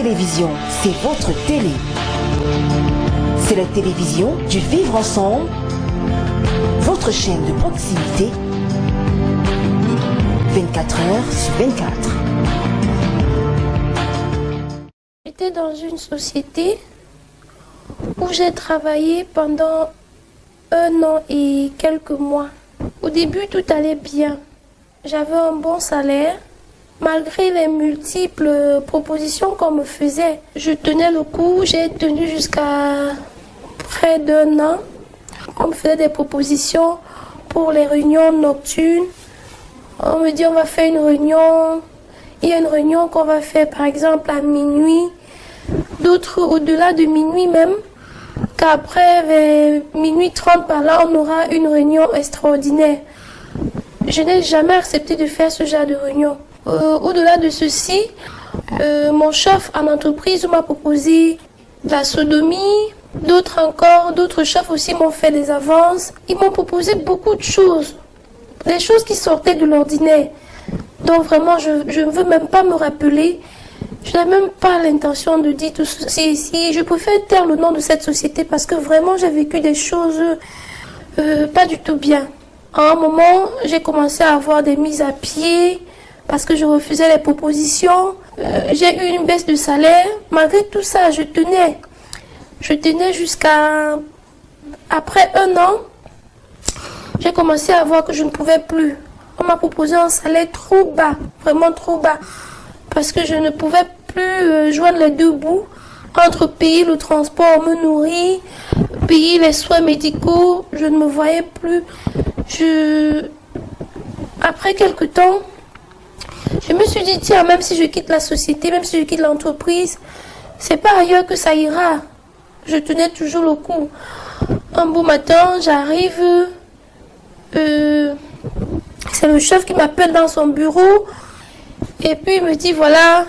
télévision, c'est votre télé. C'est la télévision du vivre ensemble, votre chaîne de proximité, 24 heures sur 24. J'étais dans une société où j'ai travaillé pendant 1 an et quelques mois. Au début, tout allait bien. J'avais un bon salaire. Malgré les multiples propositions qu'on me faisait, je tenais le coup. J'ai tenu jusqu'à près d'1 an. On me faisait des propositions pour les réunions nocturnes. On me dit on va faire une réunion. Il y a une réunion qu'on va faire par exemple à minuit. D'autres au-delà de minuit même. Qu'après vers minuit 30 par là, on aura une réunion extraordinaire. Je n'ai jamais accepté de faire ce genre de réunion. Au-delà de ceci, mon chef en entreprise m'a proposé de la sodomie. D'autres chefs aussi m'ont fait des avances. Ils m'ont proposé beaucoup de choses. Des choses qui sortaient de l'ordinaire. Donc vraiment, je ne veux même pas me rappeler. Je n'ai même pas l'intention de dire tout ceci ici. Je préfère taire le nom de cette société parce que vraiment, j'ai vécu des choses pas du tout bien. À un moment, j'ai commencé à avoir des mises à pied parce que je refusais les propositions. J'ai eu une baisse de salaire. Malgré tout ça, je tenais. Je tenais jusqu'à... Après 1 an, j'ai commencé à voir que je ne pouvais plus. On m'a proposé un salaire trop bas, vraiment trop bas. Parce que je ne pouvais plus joindre les deux bouts entre payer le transport, me nourrir, payer les soins médicaux. Je ne me voyais plus. Après quelque temps, je me suis dit, tiens, même si je quitte la société, même si je quitte l'entreprise, c'est pas ailleurs que ça ira. Je tenais toujours le coup. Un beau matin, j'arrive, c'est le chef qui m'appelle dans son bureau, et puis il me dit, voilà,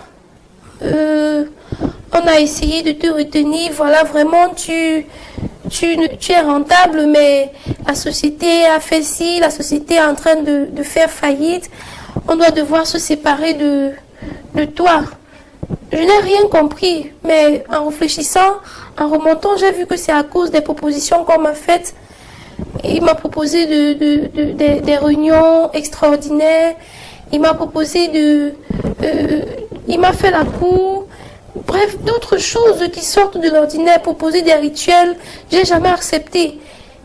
on a essayé de te retenir, voilà, vraiment, tu es rentable, mais la société a fait ci, la société est en train de faire faillite, on doit devoir se séparer de toi. Je n'ai rien compris, mais en réfléchissant, en remontant, j'ai vu que c'est à cause des propositions qu'on m'a faites. Il m'a proposé des réunions extraordinaires, il m'a proposé il m'a fait la cour, bref, d'autres choses qui sortent de l'ordinaire, proposer des rituels, j'ai jamais accepté.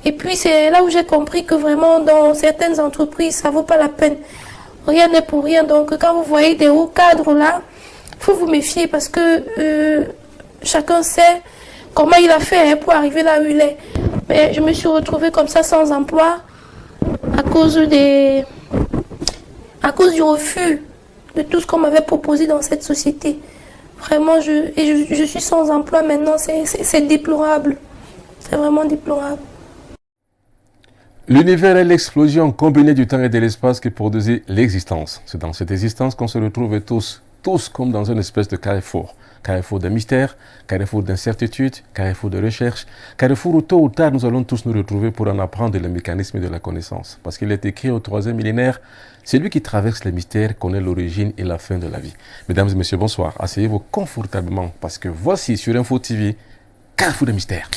Et puis c'est là où j'ai compris que vraiment dans certaines entreprises, ça vaut pas la peine. Rien n'est pour rien, donc quand vous voyez des hauts cadres là, il faut vous méfier parce que chacun sait comment il a fait pour arriver là où il est. Mais je me suis retrouvée comme ça sans emploi à cause du refus de tout ce qu'on m'avait proposé dans cette société. Vraiment, je suis sans emploi maintenant, c'est déplorable. C'est vraiment déplorable. L'univers est l'explosion combinée du temps et de l'espace qui produisit l'existence. C'est dans cette existence qu'on se retrouve tous comme dans une espèce de carrefour. Carrefour de mystère, carrefour d'incertitude, carrefour de recherche, carrefour où tôt ou tard nous allons tous nous retrouver pour en apprendre les mécanismes de la connaissance. Parce qu'il est écrit au 3e millénaire, celui qui traverse les mystères connaît l'origine et la fin de la vie. Mesdames et messieurs, bonsoir. Asseyez-vous confortablement parce que voici sur Info TV, Carrefour de mystère.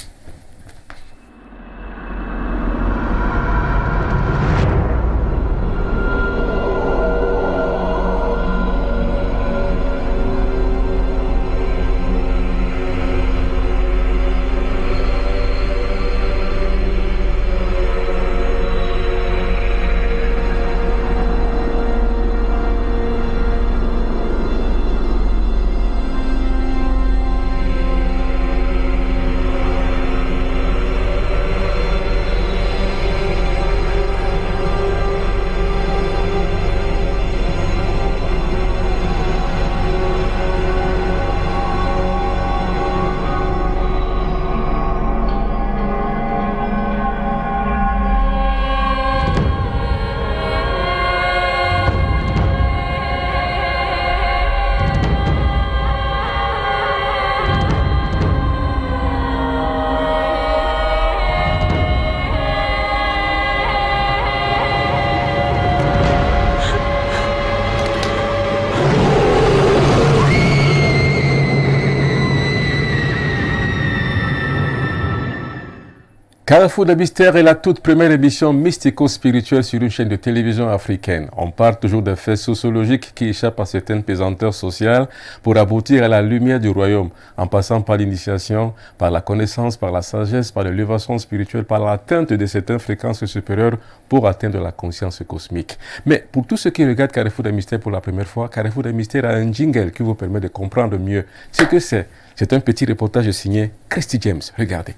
Carrefour de Mystère est la toute première émission mystico-spirituelle sur une chaîne de télévision africaine. On parle toujours des faits sociologiques qui échappent à certaines pesanteurs sociales pour aboutir à la lumière du royaume, en passant par l'initiation, par la connaissance, par la sagesse, par l'élévation spirituelle, par l'atteinte de certaines fréquences supérieures pour atteindre la conscience cosmique. Mais pour tous ceux qui regardent Carrefour de Mystère pour la première fois, Carrefour de Mystère a un jingle qui vous permet de comprendre mieux ce que c'est. C'est un petit reportage signé Christy James. Regardez.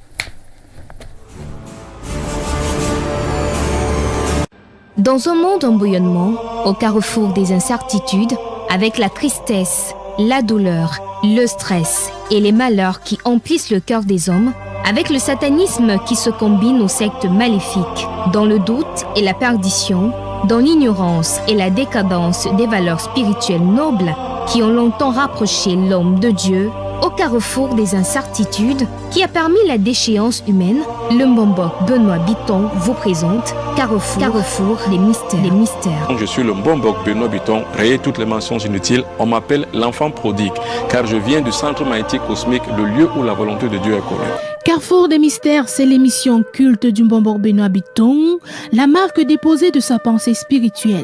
Dans un monde en bouillonnement, au carrefour des incertitudes, avec la tristesse, la douleur, le stress et les malheurs qui emplissent le cœur des hommes, avec le satanisme qui se combine aux sectes maléfiques, dans le doute et la perdition, dans l'ignorance et la décadence des valeurs spirituelles nobles qui ont longtemps rapproché l'homme de Dieu, au carrefour des incertitudes qui a permis la déchéance humaine, le Mbombok Benoît Biton vous présente Carrefour des mystères. Je suis le Mbombok Benoît Biton, rayez toutes les mentions inutiles. On m'appelle l'enfant prodigue, car je viens du centre magnétique cosmique, le lieu où la volonté de Dieu est connue. Carrefour des mystères, c'est l'émission culte du Mbombok Benoît Biton, la marque déposée de sa pensée spirituelle.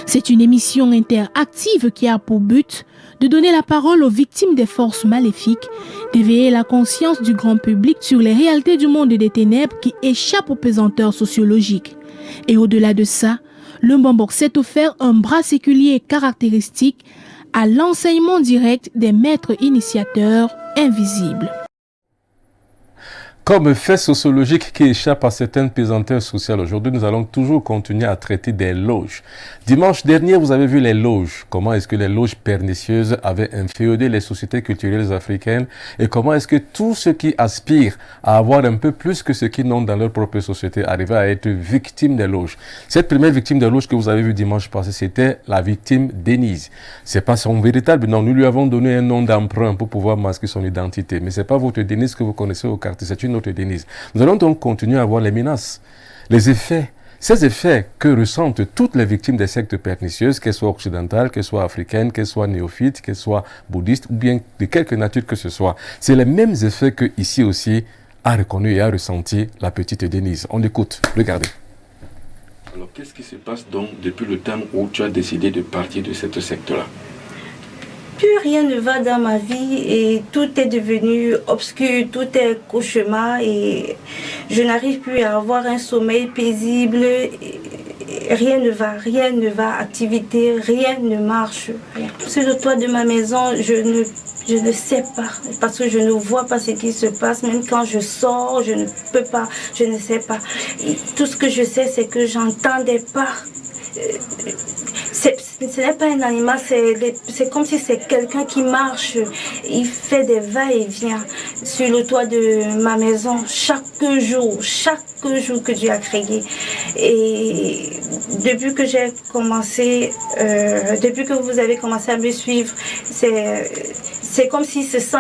C'est une émission interactive qui a pour but de donner la parole aux victimes des forces maléfiques, d'éveiller la conscience du grand public sur les réalités du monde des ténèbres qui échappent aux pesanteurs sociologiques. Et au-delà de ça, le Mbombok s'est offert un bras séculier caractéristique à l'enseignement direct des maîtres initiateurs invisibles. Comme fait sociologique qui échappe à certaines pesanteurs sociales, aujourd'hui nous allons toujours continuer à traiter des loges. Dimanche dernier, vous avez vu les loges. Comment est-ce que les loges pernicieuses avaient inféodé les sociétés culturelles africaines et comment est-ce que tous ceux qui aspirent à avoir un peu plus que ce qu'ils n'ont dans leur propre société arrivaient à être victimes des loges. Cette première victime des loges que vous avez vue dimanche passé, c'était la victime Denise. C'est pas son véritable nom. Nous lui avons donné un nom d'emprunt pour pouvoir masquer son identité. Mais c'est pas votre Denise que vous connaissez au quartier, c'est une autre Denise. Nous allons donc continuer à voir les menaces, les effets, ces effets que ressentent toutes les victimes des sectes pernicieuses, qu'elles soient occidentales, qu'elles soient africaines, qu'elles soient néophytes, qu'elles soient bouddhistes ou bien de quelque nature que ce soit. C'est les mêmes effets que ici aussi a reconnu et a ressenti la petite Denise. On écoute, regardez. Alors qu'est-ce qui se passe donc depuis le temps où tu as décidé de partir de cette secte-là? Plus rien ne va dans ma vie et tout est devenu obscur, tout est cauchemar et je n'arrive plus à avoir un sommeil paisible. Rien ne va, activité, rien ne marche. Rien. Sur le toit de ma maison, je ne sais pas, parce que je ne vois pas ce qui se passe. Même quand je sors, je ne peux pas, je ne sais pas. Et tout ce que je sais, c'est que j'entends des pas. Ce n'est pas un animal, c'est comme si c'est quelqu'un qui marche. Il fait des va-et-vient sur le toit de ma maison chaque jour que Dieu a créé. Et depuis que j'ai commencé, depuis que vous avez commencé à me suivre, c'est comme s'il se sent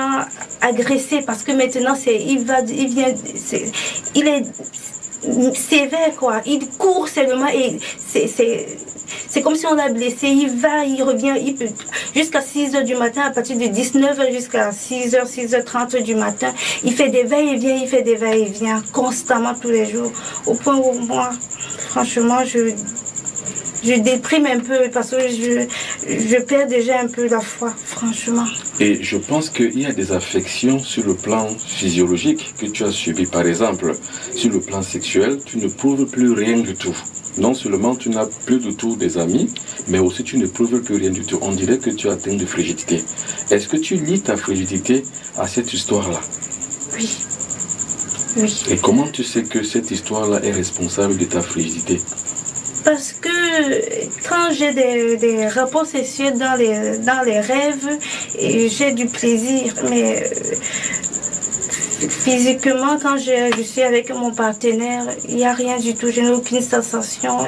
agressé parce que maintenant il est sévère quoi. Il court seulement et c'est comme si on l'a blessé, il va, il revient, il peut jusqu'à 6h du matin, à partir de 19h jusqu'à 6h, 6h30 du matin, il fait des va-et-vient constamment tous les jours, au point où moi, franchement, je déprime un peu parce que je perds déjà un peu la foi, franchement. Et je pense qu'il y a des affections sur le plan physiologique que tu as subies. Par exemple, sur le plan sexuel, tu ne prouves plus rien du tout. Non seulement tu n'as plus du tout des amis, mais aussi tu ne prouves plus rien du tout. On dirait que tu as atteint de frigidité. Est-ce que tu lis ta frigidité à cette histoire-là? Oui. Et comment tu sais que cette histoire-là est responsable de ta frigidité? Parce que quand j'ai des rapports sexuels dans les rêves, j'ai du plaisir. Mais physiquement, quand je suis avec mon partenaire, il n'y a rien du tout. Je n'ai aucune sensation.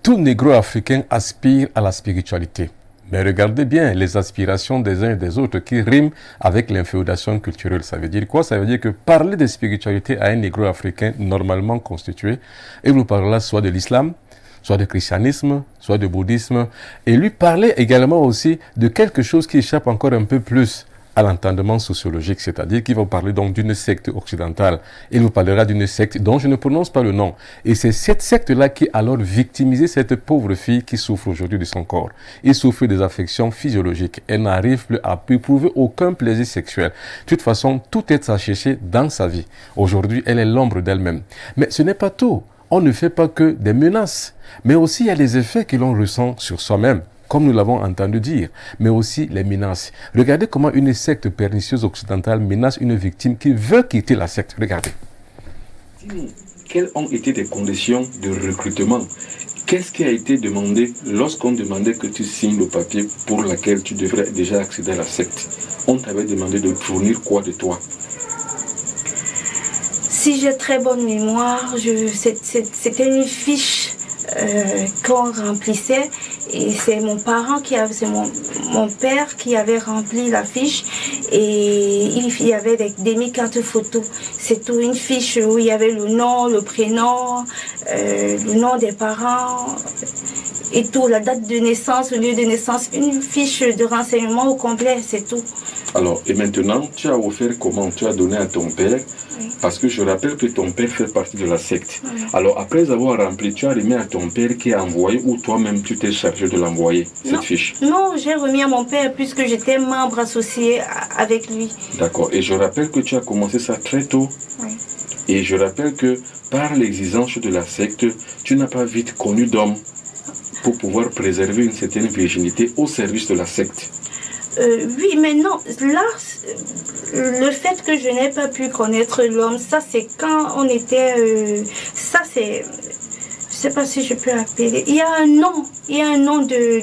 Tout négro-africain aspire à la spiritualité. Mais regardez bien les aspirations des uns et des autres qui riment avec l'inféodation culturelle. Ça veut dire quoi? Ça veut dire que parler de spiritualité à un négro-africain normalement constitué, et vous parlez soit de l'islam, soit de christianisme, soit de bouddhisme, et lui parler également aussi de quelque chose qui échappe encore un peu plus à l'entendement sociologique, c'est-à-dire qu'il va parler donc d'une secte occidentale. Il vous parlera d'une secte dont je ne prononce pas le nom. Et c'est cette secte-là qui a alors victimisé cette pauvre fille qui souffre aujourd'hui de son corps. Il souffre des affections physiologiques. Elle n'arrive plus à éprouver aucun plaisir sexuel. De toute façon, tout est à chercher dans sa vie. Aujourd'hui, elle est l'ombre d'elle-même. Mais ce n'est pas tout. On ne fait pas que des menaces, mais aussi il y a les effets que l'on ressent sur soi-même, comme nous l'avons entendu dire, mais aussi les menaces. Regardez comment une secte pernicieuse occidentale menace une victime qui veut quitter la secte. Regardez. Quelles ont été tes conditions de recrutement? Qu'est-ce qui a été demandé lorsqu'on demandait que tu signes le papier pour lequel tu devrais déjà accéder à la secte? On t'avait demandé de fournir quoi de toi? Si j'ai très bonne mémoire, c'était une fiche qu'on remplissait et c'est mon parent c'est mon père qui avait rempli la fiche et il y avait des demi-cartes photos. C'est tout, une fiche où il y avait le nom, le prénom, le nom des parents et tout, la date de naissance, le lieu de naissance, une fiche de renseignement au complet, c'est tout. Alors, et maintenant, tu as offert comment? Tu as donné à ton père? Oui. Parce que je rappelle que ton père fait partie de la secte. Oui. Alors, après avoir rempli, tu as remis à ton père qui a envoyé ou toi-même tu t'es chargé de l'envoyer, cette fiche? Non, j'ai remis à mon père puisque j'étais membre associé avec lui. D'accord. Et je rappelle que tu as commencé ça très tôt. Oui. Et je rappelle que par l'exigence de la secte, tu n'as pas vite connu d'homme pour pouvoir préserver une certaine virginité au service de la secte. Oui, mais non, là, le fait que je n'ai pas pu connaître l'homme, ça c'est quand on était... ça c'est... Je ne sais pas si je peux appeler... Il y a un nom de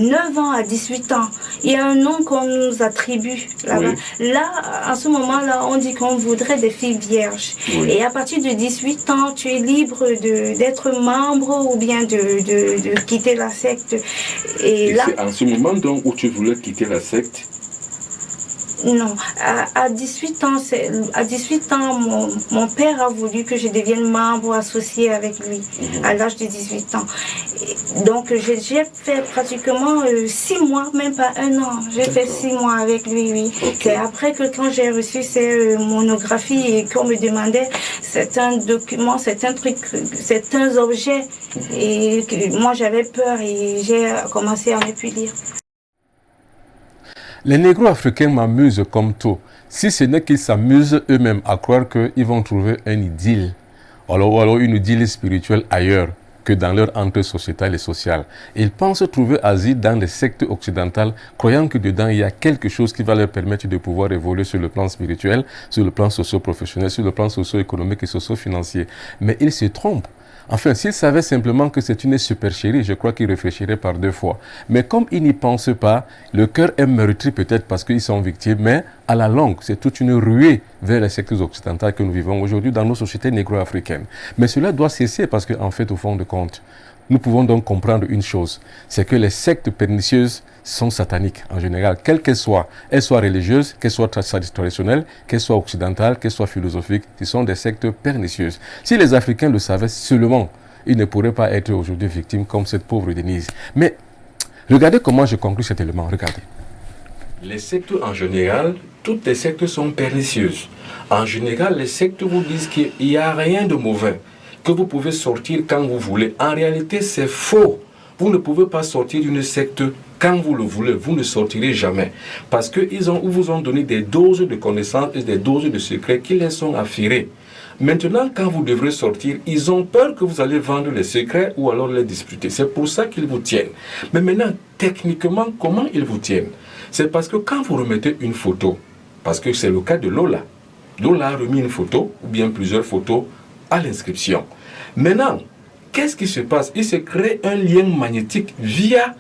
9 ans à 18 ans. Il y a un nom qu'on nous attribue là-bas. Oui. Là, à ce moment-là, on dit qu'on voudrait des filles vierges. Oui. Et à partir de 18 ans, tu es libre d'être membre ou bien de quitter la secte. Et là, c'est en ce moment donc où tu voulais quitter la secte? Non, à 18 ans, mon père a voulu que je devienne membre associé avec lui, à l'âge de 18 ans. Et donc j'ai fait pratiquement 6 mois, même pas 1 an. J'ai fait 6 mois avec lui, oui. Okay. C'est après que quand j'ai reçu ces monographies et qu'on me demandait certains documents, certains trucs, certains objets, et que moi j'avais peur et j'ai commencé à ne plus lire. Les négro-africains m'amusent comme tout, si ce n'est qu'ils s'amusent eux-mêmes à croire qu'ils vont trouver un idylle, ou alors une idylle spirituelle ailleurs que dans leur entrée sociétale et sociale. Ils pensent trouver asile dans les sectes occidentales, croyant que dedans il y a quelque chose qui va leur permettre de pouvoir évoluer sur le plan spirituel, sur le plan socio-professionnel, sur le plan socio-économique et socio-financier. Mais ils se trompent. Enfin, s'ils savaient simplement que c'est une supercherie, je crois qu'ils réfléchiraient par 2 fois. Mais comme ils n'y pensent pas, le cœur est meurtri peut-être parce qu'ils sont victimes, mais à la longue, c'est toute une ruée vers les sectes occidentales que nous vivons aujourd'hui dans nos sociétés négro-africaines. Mais cela doit cesser parce qu'en fait, au fond de compte, nous pouvons donc comprendre une chose, c'est que les sectes pernicieuses sont sataniques en général, quelles qu'elles soient religieuses, qu'elles soient traditionnelles, qu'elles soient occidentales, qu'elles soient philosophiques, ce sont des sectes pernicieuses. Si les Africains le savaient seulement, ils ne pourraient pas être aujourd'hui victimes comme cette pauvre Denise. Mais regardez comment je conclue cet élément, regardez. Les sectes en général, toutes les sectes sont pernicieuses. En général, les sectes vous disent qu'il n'y a rien de mauvais, que vous pouvez sortir quand vous voulez. En réalité, c'est faux. Vous ne pouvez pas sortir d'une secte quand vous le voulez. Vous ne sortirez jamais. Parce qu'ils vous ont donné des doses de connaissances et des doses de secrets qui les sont affirées. Maintenant, quand vous devrez sortir, ils ont peur que vous allez vendre les secrets ou alors les disputer. C'est pour ça qu'ils vous tiennent. Mais maintenant, techniquement, comment ils vous tiennent? C'est parce que quand vous remettez une photo, parce que c'est le cas de Lola, Lola a remis une photo ou bien plusieurs photos à l'inscription. Maintenant, qu'est-ce qui se passe? Il se crée un lien magnétique via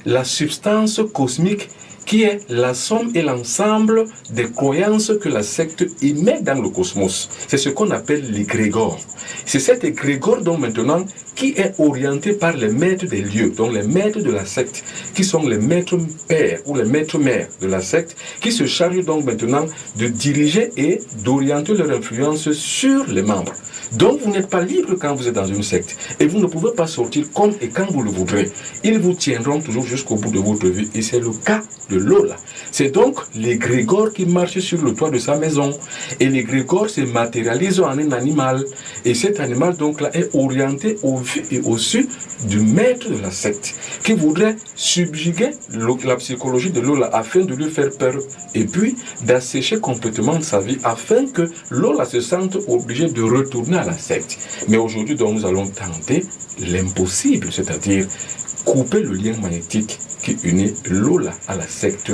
la substance cosmique qui est la somme et l'ensemble des croyances que la secte émet dans le cosmos. C'est ce qu'on appelle l'égrégore. C'est cet égrégore donc maintenant qui est orienté par les maîtres des lieux, donc les maîtres de la secte, qui sont les maîtres pères ou les maîtres mères de la secte, qui se chargent donc maintenant de diriger et d'orienter leur influence sur les membres. Donc vous n'êtes pas libre quand vous êtes dans une secte et vous ne pouvez pas sortir comme et quand vous le voudrez. Ils vous tiendront toujours jusqu'au bout de votre vie et c'est le cas de l'eau là. C'est donc l'égrégore qui marche sur le toit de sa maison. Et l'égrégore se matérialise en un animal. Et cet animal donc là est orienté au vu et au su du maître de la secte, qui voudrait subjuguer la psychologie de l'eau là afin de lui faire peur. Et puis d'assécher complètement sa vie afin que l'eau là se sente obligée de retourner à la secte. Mais aujourd'hui donc nous allons tenter l'impossible, c'est-à-dire couper le lien magnétique qui unit Lola à la secte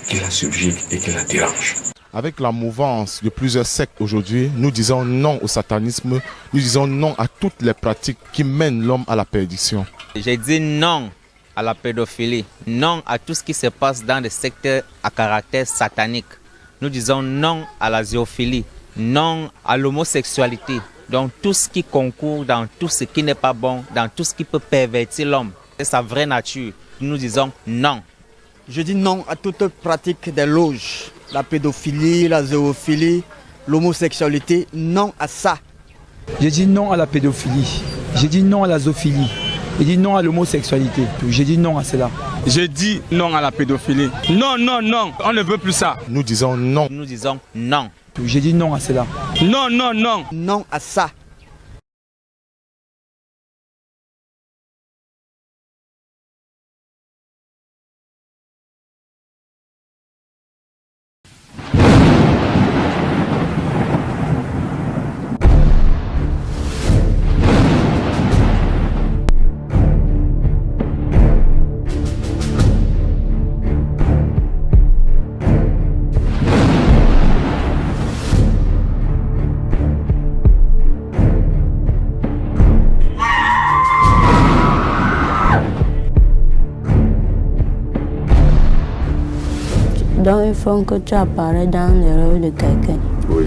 qui la subjugue et qui la dérange. Avec la mouvance de plusieurs sectes aujourd'hui, nous disons non au satanisme, nous disons non à toutes les pratiques qui mènent l'homme à la perdition. J'ai dit non à la pédophilie, non à tout ce qui se passe dans des sectes à caractère satanique. Nous disons non à la zoophilie, non à l'homosexualité, donc tout ce qui concourt dans tout ce qui n'est pas bon, dans tout ce qui peut pervertir l'homme. C'est sa vraie nature. Nous disons non. Je dis non à toute pratique des loges, la pédophilie, la zoophilie, l'homosexualité, non à ça. Je dis non à la pédophilie, je dis non à la zoophilie, je dis non à l'homosexualité, je dis non à cela. Je dis non à la pédophilie. Non, non, non, on ne veut plus ça. Nous disons non. Nous disons non. Je dis non à cela. Non, non, non. Non à ça. Donc il faut que tu apparais dans les rêves de quelqu'un. Oui.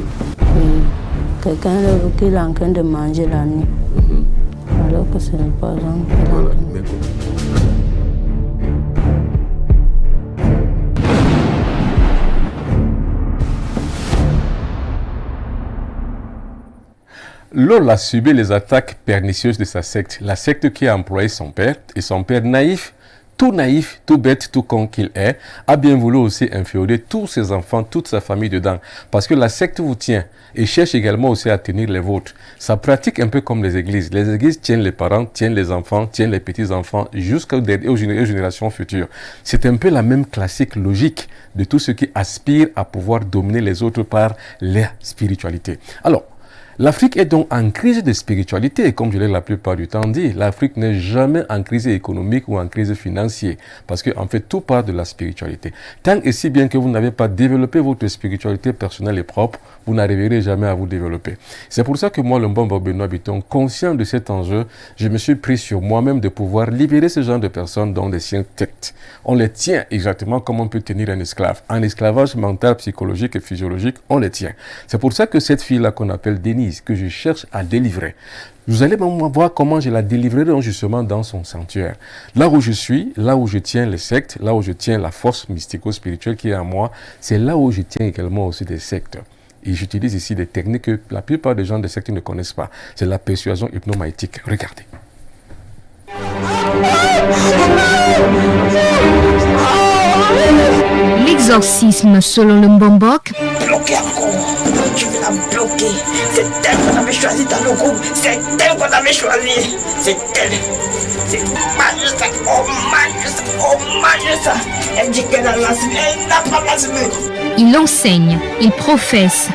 Quelqu'un rêve qu'il est en train de manger la nuit. Alors que ce n'est pas un. Voilà. Lola a subi les attaques pernicieuses de sa secte, la secte qui a employé son père, et son père naïf, tout bête, tout con qu'il est, a bien voulu aussi inféoder tous ses enfants, toute sa famille dedans. Parce que la secte vous tient et cherche également aussi à tenir les vôtres. Ça pratique un peu comme les églises. Les églises tiennent les parents, tiennent les enfants, tiennent les petits-enfants jusqu'aux générations futures. C'est un peu la même classique logique de tous ceux qui aspirent à pouvoir dominer les autres par leur spiritualité. Alors, l'Afrique est donc en crise de spiritualité, et comme je l'ai la plupart du temps dit, l'Afrique n'est jamais en crise économique ou en crise financière, parce qu'en fait tout part de la spiritualité. Tant et si bien que vous n'avez pas développé votre spiritualité personnelle et propre, vous n'arriverez jamais à vous développer. C'est pour ça que moi, le Mbombo Benoît Bitton, conscient de cet enjeu, je me suis pris sur moi-même de pouvoir libérer ce genre de personnes dont les siens têtent. On les tient exactement comme on peut tenir un esclave. Un esclavage mental, psychologique et physiologique, on les tient. C'est pour ça que cette fille-là qu'on appelle Denise, que je cherche à délivrer. Vous allez voir comment je la délivrerai justement dans son sanctuaire. Là où je suis, là où je tiens les sectes, là où je tiens la force mystico-spirituelle qui est en moi, c'est là où je tiens également aussi des sectes. Et j'utilise ici des techniques que la plupart des gens des sectes ne connaissent pas. C'est la persuasion hypnomaïtique. Regardez. L'exorcisme selon le Mbombok. Bloquer encore. Tu veux la bloquer. C'est elle qu'on avait choisi dans le groupe. C'est elle qu'on avait choisi. C'est elle. C'est Majusa. Oh Majusa. Oh Majusa. Elle dit qu'elle a lancé. Elle n'a pas lancé. Il enseigne, il professe.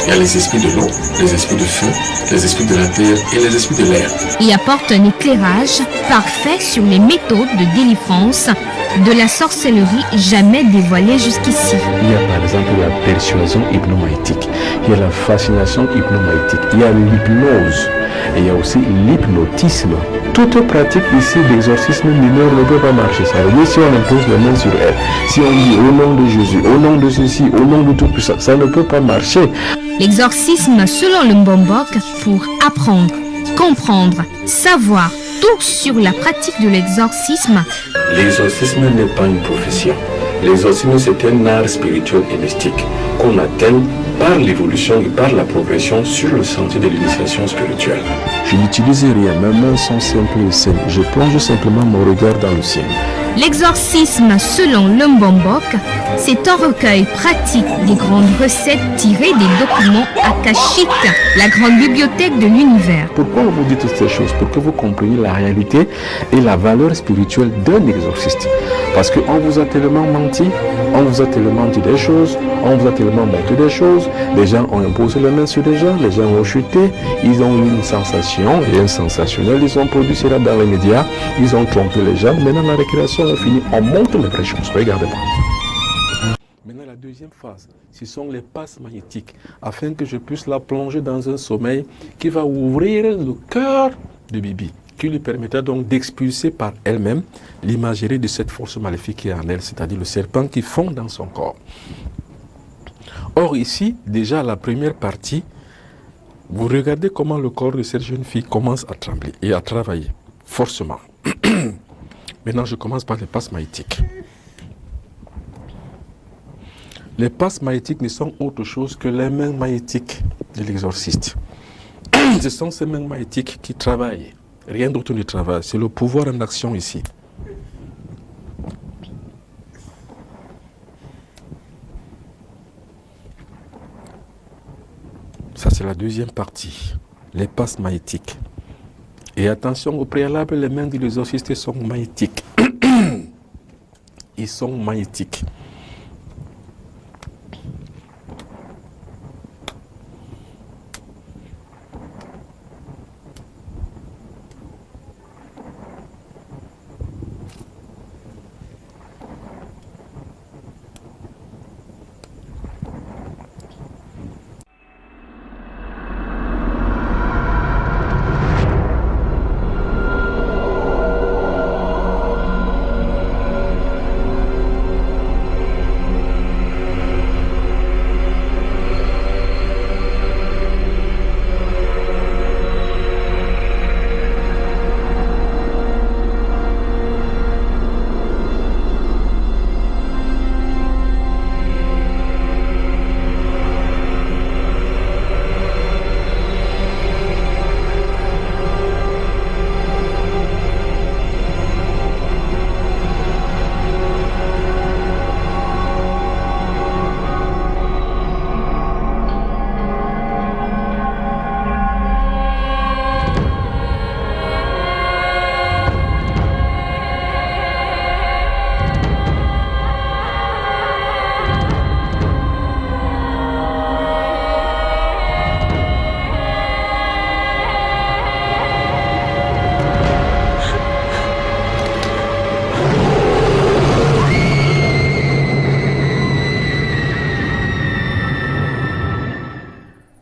Il y a les esprits de l'eau, les esprits de feu, les esprits de la terre et les esprits de l'air. Il apporte un éclairage parfait sur les méthodes de délivrance de la sorcellerie jamais dévoilée jusqu'ici. Il y a par exemple la persuasion hypnomaïtique, il y a la fascination hypnomaïtique, il y a l'hypnose et il y a aussi l'hypnotisme. Toute pratique ici d'exorcisme mineur ne peut pas marcher. Ça veut dire si on impose les mains sur elle, si on dit au nom de Jésus, au nom de ceci, au nom de tout puissant, ça ne peut pas marcher. L'exorcisme selon le Mbombok pour apprendre, comprendre, savoir tout sur la pratique de l'exorcisme. L'exorcisme n'est pas une profession. L'exorcisme, c'est un art spirituel et mystique qu'on atteint par l'évolution et par la progression sur le sentier de l'initiation spirituelle. Je n'utilise rien, mes mains sont simples et saines. Je plonge simplement mon regard dans le ciel. L'exorcisme selon le Mbombok, c'est un recueil pratique des grandes recettes tirées des documents akashiques, la grande bibliothèque de l'univers. Pourquoi on vous dit toutes ces choses? Pour que vous compreniez la réalité et la valeur spirituelle d'un exorciste. Parce qu'on vous a tellement menti, on vous a tellement dit des choses, on vous a tellement montré des choses, les gens ont imposé les mains sur les gens, les gens ont chuté, ils ont eu une sensation, rien sensationnel, ils ont produit cela dans les médias, ils ont trompé les gens, maintenant la récréation est finie, on montre les vraies choses, regardez-moi. Maintenant la deuxième phase, ce sont les passes magnétiques, afin que je puisse la plonger dans un sommeil qui va ouvrir le cœur de Bibi, qui lui permettra donc d'expulser par elle-même l'imagerie de cette force maléfique qui est en elle, c'est-à-dire le serpent qui fond dans son corps. Or ici, déjà la première partie, vous regardez comment le corps de cette jeune fille commence à trembler et à travailler forcément. Maintenant, je commence par les passes magnétiques. Les passes magnétiques ne sont autre chose que les mains magnétiques de l'exorciste. Ce sont ces mains magnétiques qui travaillent. Rien d'autre ne travaille. C'est le pouvoir en action ici. Ça, c'est la deuxième partie. Les passes magnétiques. Et attention, au préalable, les mains de l'exorciste sont magnétiques. Ils sont magnétiques.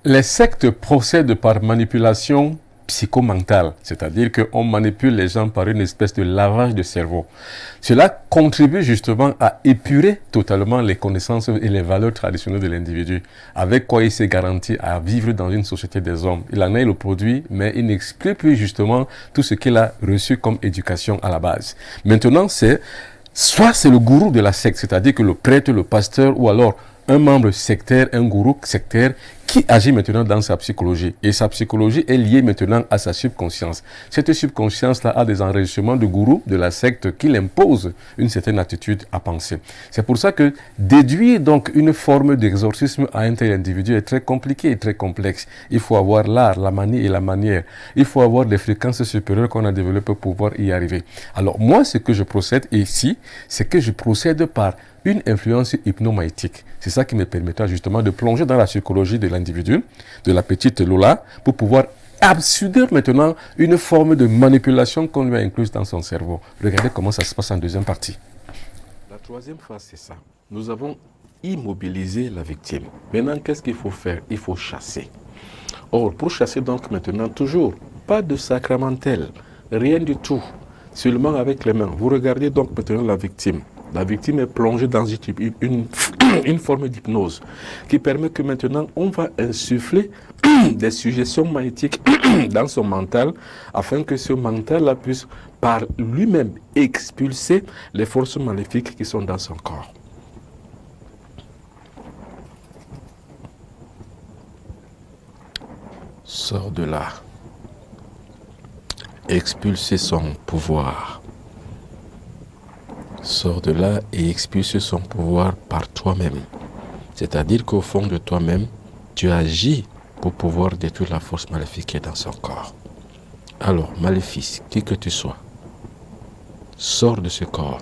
Les sectes procèdent par manipulation psychomentale, c'est-à-dire qu'on manipule les gens par une espèce de lavage de cerveau. Cela contribue justement à épurer totalement les connaissances et les valeurs traditionnelles de l'individu, avec quoi il s'est garanti à vivre dans une société des hommes. Il en est le produit, mais il n'explique plus justement tout ce qu'il a reçu comme éducation à la base. Maintenant, soit c'est le gourou de la secte, c'est-à-dire que le prêtre, le pasteur ou alors un membre sectaire, un gourou sectaire qui agit maintenant dans sa psychologie. Et sa psychologie est liée maintenant à sa subconscience. Cette subconscience-là a des enregistrements de gourous de la secte qui l'impose une certaine attitude à penser. C'est pour ça que déduire donc une forme d'exorcisme à un tel individu est très compliqué et très complexe. Il faut avoir l'art, la manie et la manière. Il faut avoir des fréquences supérieures qu'on a développées pour pouvoir y arriver. Alors moi, ce que je procède ici, c'est que je procède par une influence hypnomaïtique. C'est ça qui me permettra justement de plonger dans la psychologie de l'individu, de la petite Lola, pour pouvoir absorber maintenant une forme de manipulation qu'on lui a incluse dans son cerveau. Regardez comment ça se passe en deuxième partie. La troisième phase, c'est ça. Nous avons immobilisé la victime. Maintenant, qu'est-ce qu'il faut faire? Il faut chasser. Or, pour chasser donc maintenant, toujours, pas de sacramentel, rien du tout, seulement avec les mains. Vous regardez donc maintenant la victime. La victime est plongée dans une forme d'hypnose qui permet que maintenant on va insuffler des suggestions magnétiques dans son mental afin que ce mental-là puisse par lui-même expulser les forces maléfiques qui sont dans son corps. Sors de là. Expulser son pouvoir. Sors de là et expulse son pouvoir par toi-même. C'est-à-dire qu'au fond de toi-même, tu agis pour pouvoir détruire la force maléfique qui est dans son corps. Alors, maléfice, qui que tu sois, sors de ce corps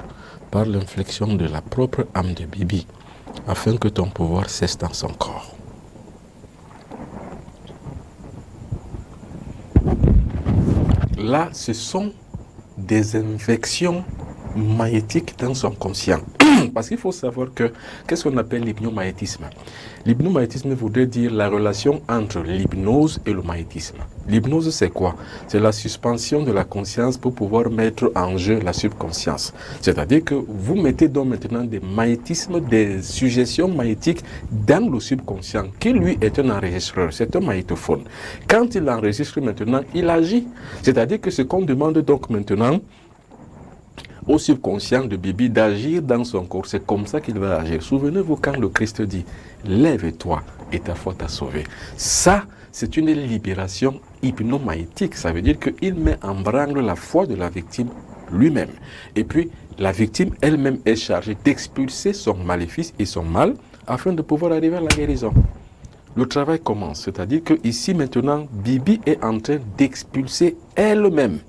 par l'inflexion de la propre âme de Bibi, afin que ton pouvoir cesse dans son corps. Là, ce sont des infections magnétiques dans son conscient. Parce qu'il faut savoir que, qu'est-ce qu'on appelle l'hypnomagnétisme? L'hypnomagnétisme voudrait dire la relation entre l'hypnose et le magnétisme. L'hypnose, c'est quoi? C'est la suspension de la conscience pour pouvoir mettre en jeu la subconscience. C'est-à-dire que vous mettez donc maintenant des magnétismes, des suggestions magnétiques dans le subconscient, qui lui est un enregistreur, c'est un magnétophone. Quand il enregistre maintenant, il agit. C'est-à-dire que ce qu'on demande donc maintenant au subconscient de Bibi d'agir dans son corps, c'est comme ça qu'il va agir. Souvenez-vous quand le Christ dit « Lève-toi et ta foi t'a sauvé ». Ça, c'est une libération hypnomagnétique. Ça veut dire qu'il met en branle la foi de la victime lui-même. Et puis, la victime elle-même est chargée d'expulser son maléfice et son mal afin de pouvoir arriver à la guérison. Le travail commence, c'est-à-dire qu'ici maintenant, Bibi est en train d'expulser elle-même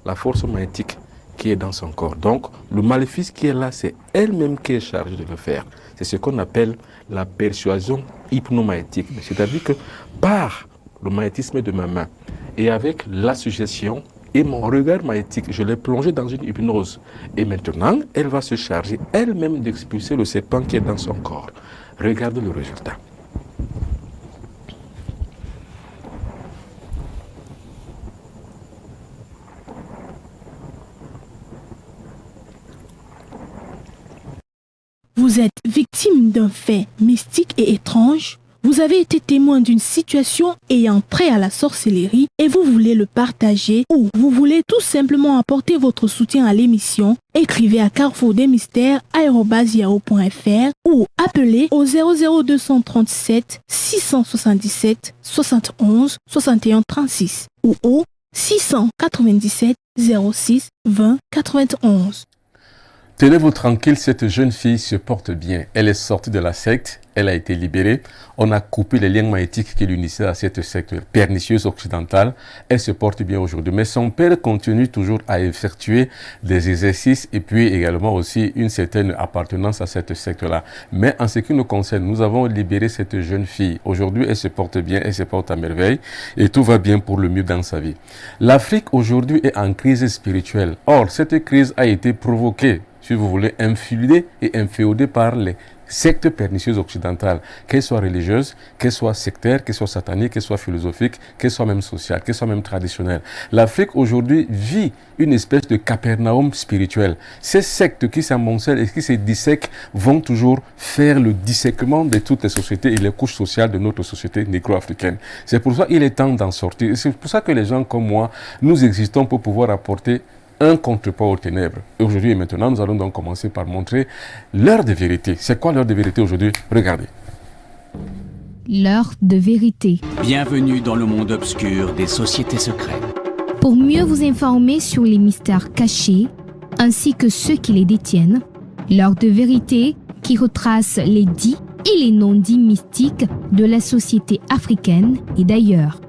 la force magnétique qui est dans son corps. Donc, le maléfice qui est là, c'est elle-même qui est chargée de le faire. C'est ce qu'on appelle la persuasion hypnomagnétique. C'est-à-dire que par le magnétisme de ma main et avec la suggestion et mon regard magnétique, je l'ai plongé dans une hypnose. Et maintenant, elle va se charger elle-même d'expulser le serpent qui est dans son corps. Regardez le résultat. Vous êtes victime d'un fait mystique et étrange. Vous avez été témoin d'une situation ayant trait à la sorcellerie et vous voulez le partager ou vous voulez tout simplement apporter votre soutien à l'émission. Écrivez à carrefourdesmystères@yahoo.fr ou appelez au 00237 677 71 61 36 ou au 697 06 20 91. Tenez-vous tranquille, cette jeune fille se porte bien. Elle est sortie de la secte, elle a été libérée. On a coupé les liens magnétiques qui l'unissaient à cette secte pernicieuse occidentale. Elle se porte bien aujourd'hui. Mais son père continue toujours à effectuer des exercices et puis également aussi une certaine appartenance à cette secte-là. Mais en ce qui nous concerne, nous avons libéré cette jeune fille. Aujourd'hui, elle se porte bien, elle se porte à merveille et tout va bien pour le mieux dans sa vie. L'Afrique aujourd'hui est en crise spirituelle. Or, cette crise a été provoquée, si vous voulez, influée et inféodée par les sectes pernicieuses occidentales, qu'elles soient religieuses, qu'elles soient sectaires, qu'elles soient sataniques, qu'elles soient philosophiques, qu'elles soient même sociales, qu'elles soient même traditionnelles. L'Afrique aujourd'hui vit une espèce de Capernaum spirituel. Ces sectes qui s'amoncellent et qui se dissèquent vont toujours faire le dissèquement de toutes les sociétés et les couches sociales de notre société négro-africaine. C'est pour ça qu'il est temps d'en sortir. C'est pour ça que les gens comme moi, nous existons pour pouvoir apporter un contrepoids aux ténèbres. Et aujourd'hui et maintenant, nous allons donc commencer par montrer l'heure de vérité. C'est quoi l'heure de vérité aujourd'hui? Regardez. L'heure de vérité. Bienvenue dans le monde obscur des sociétés secrètes. Pour mieux vous informer sur les mystères cachés, ainsi que ceux qui les détiennent, l'heure de vérité qui retrace les dits et les non-dits mystiques de la société africaine et d'ailleurs.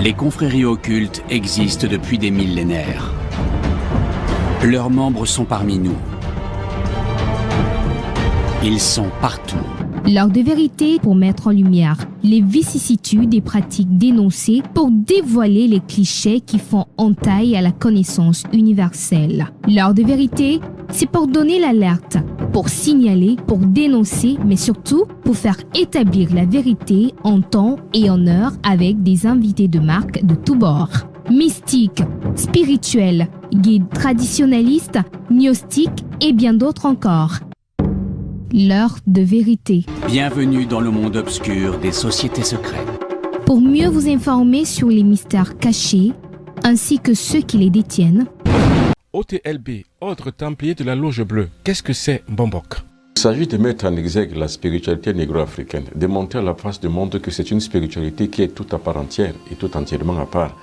Les confréries occultes existent depuis des millénaires. Leurs membres sont parmi nous. Ils sont partout. L'heure de vérité pour mettre en lumière les vicissitudes et pratiques dénoncées pour dévoiler les clichés qui font entaille à la connaissance universelle. L'heure de vérité, c'est pour donner l'alerte, pour signaler, pour dénoncer, mais surtout pour faire établir la vérité en temps et en heure avec des invités de marque de tous bords. Mystiques, spirituels, guides traditionnalistes, gnostiques et bien d'autres encore. L'heure de vérité. Bienvenue dans le monde obscur des sociétés secrètes. Pour mieux vous informer sur les mystères cachés, ainsi que ceux qui les détiennent. OTLB, Ordre Templier de la Loge Bleue. Qu'est-ce que c'est, Mbombok? Il s'agit de mettre en exergue la spiritualité négro-africaine, de montrer à la face du monde que c'est une spiritualité qui est toute à part entière et tout entièrement à part,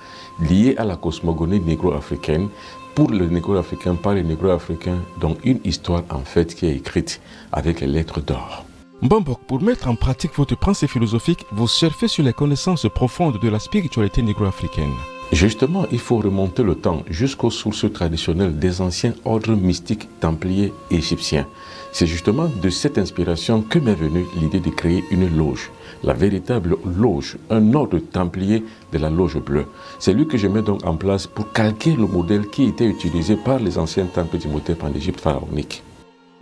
liée à la cosmogonie négro-africaine, pour le négro-africain, par les négro-africains, donc une histoire en fait qui est écrite avec les lettres d'or. Mbambok, pour mettre en pratique votre pensée philosophique, vous surfez sur les connaissances profondes de la spiritualité négro-africaine. Justement, il faut remonter le temps jusqu'aux sources traditionnelles des anciens ordres mystiques templiers égyptiens. C'est justement de cette inspiration que m'est venue l'idée de créer une loge, la véritable loge, un ordre templier de la loge bleue. C'est lui que je mets donc en place pour calquer le modèle qui était utilisé par les anciens temples d'Imhotep en Égypte pharaonique.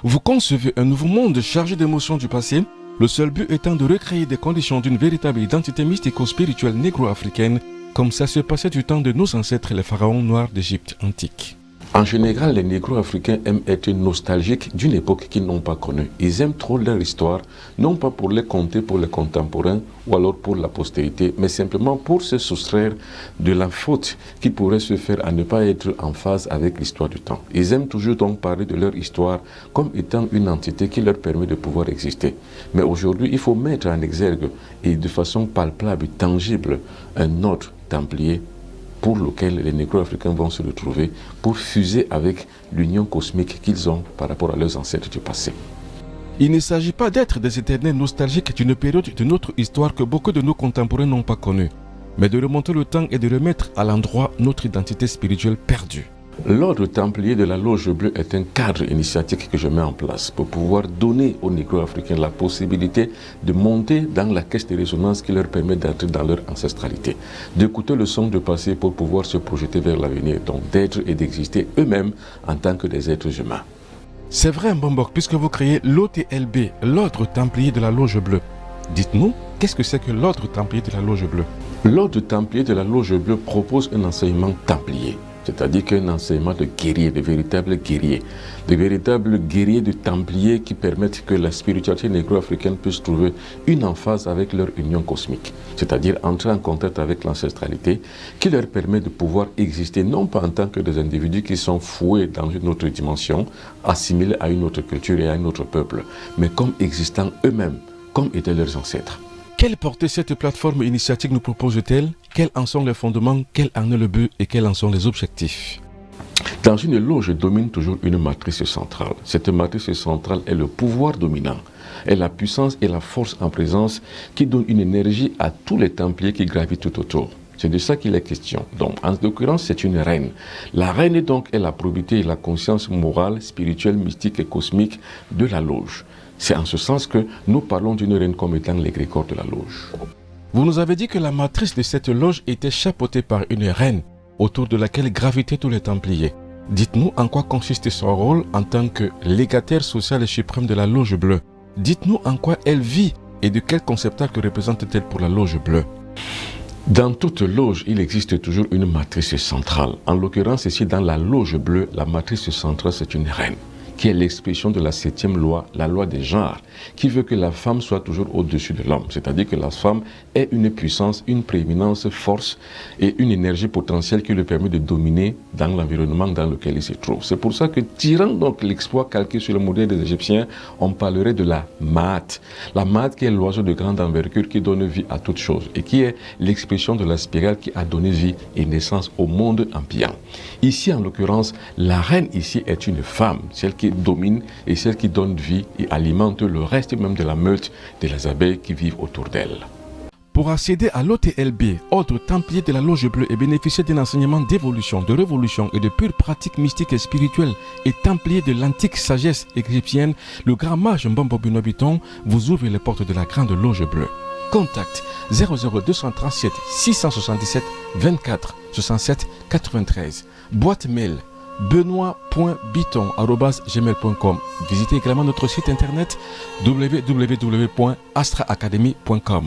Vous concevez un nouveau monde chargé d'émotions du passé, le seul but étant de recréer des conditions d'une véritable identité mystico-spirituelle négro-africaine, comme ça se passait du temps de nos ancêtres les pharaons noirs d'Égypte antique. En général, les négro-africains aiment être nostalgiques d'une époque qu'ils n'ont pas connue. Ils aiment trop leur histoire, non pas pour les conter pour les contemporains ou alors pour la postérité, mais simplement pour se soustraire de la faute qui pourrait se faire à ne pas être en phase avec l'histoire du temps. Ils aiment toujours donc parler de leur histoire comme étant une entité qui leur permet de pouvoir exister. Mais aujourd'hui, il faut mettre en exergue et de façon palpable, tangible, un ordre templier pour lequel les négro-africains vont se retrouver pour fuser avec l'union cosmique qu'ils ont par rapport à leurs ancêtres du passé. Il ne s'agit pas d'être des éternels nostalgiques d'une période de notre histoire que beaucoup de nos contemporains n'ont pas connue, mais de remonter le temps et de remettre à l'endroit notre identité spirituelle perdue. L'ordre templier de la loge bleue est un cadre initiatique que je mets en place pour pouvoir donner aux négro-africains la possibilité de monter dans la caisse de résonance qui leur permet d'être dans leur ancestralité, d'écouter le son du passé pour pouvoir se projeter vers l'avenir, donc d'être et d'exister eux-mêmes en tant que des êtres humains. C'est vrai, Mbambok, puisque vous créez l'OTLB, l'ordre templier de la loge bleue. Dites-nous, qu'est-ce que c'est que l'ordre templier de la loge bleue? L'ordre templier de la loge bleue propose un enseignement templier. C'est-à-dire qu'un enseignement de guerriers, de véritables guerriers de templiers qui permettent que la spiritualité négro-africaine puisse trouver une emphase avec leur union cosmique. C'est-à-dire entrer en contact avec l'ancestralité qui leur permet de pouvoir exister non pas en tant que des individus qui sont foués dans une autre dimension, assimilés à une autre culture et à un autre peuple, mais comme existant eux-mêmes, comme étaient leurs ancêtres. Quelle portée cette plateforme initiatique nous propose-t-elle? Quels en sont les fondements? Quel en est le but? Et quels en sont les objectifs? Dans une loge domine toujours une matrice centrale. Cette matrice centrale est le pouvoir dominant, est la puissance et la force en présence qui donne une énergie à tous les templiers qui gravitent tout autour. C'est de ça qu'il est question. Donc, en l'occurrence, c'est une reine. La reine, donc, est la probité et la conscience morale, spirituelle, mystique et cosmique de la loge. C'est en ce sens que nous parlons d'une reine comme étant l'égrégore de la loge. Vous nous avez dit que la matrice de cette loge était chapeautée par une reine, autour de laquelle gravitaient tous les templiers. Dites-nous en quoi consiste son rôle en tant que légataire social et suprême de la loge bleue. Dites-nous en quoi elle vit et de quel conceptacle représente-t-elle pour la loge bleue. Dans toute loge, il existe toujours une matrice centrale. En l'occurrence, ici, dans la loge bleue, la matrice centrale, c'est une reine, qui est l'expression de la 7e loi, la loi des genres, qui veut que la femme soit toujours au-dessus de l'homme. C'est-à-dire que la femme ait une puissance, une prééminence, force et une énergie potentielle qui lui permet de dominer dans l'environnement dans lequel il se trouve. C'est pour ça que, tirant donc l'exploit calqué sur le modèle des Égyptiens, on parlerait de la Maat. La Maat qui est l'oiseau de grande envergure qui donne vie à toute chose et qui est l'expression de la spirale qui a donné vie et naissance au monde ambiant. Ici, en l'occurrence, la reine ici est une femme, celle qui domine et celle qui donne vie et alimente le reste même de la meute de les abeilles qui vivent autour d'elle. Pour accéder à l'OTLB, ordre templier de la loge bleue, et bénéficier d'un enseignement d'évolution, de révolution et de pure pratique mystique et spirituelle et templier de l'antique sagesse égyptienne, le grand mage Mbambo Benoît Bitton vous ouvre les portes de la grande loge bleue. Contact 00237 677 24 67 93. Boîte mail benoît.biton@gmail.com. Visitez également notre site internet www.astraacademy.com.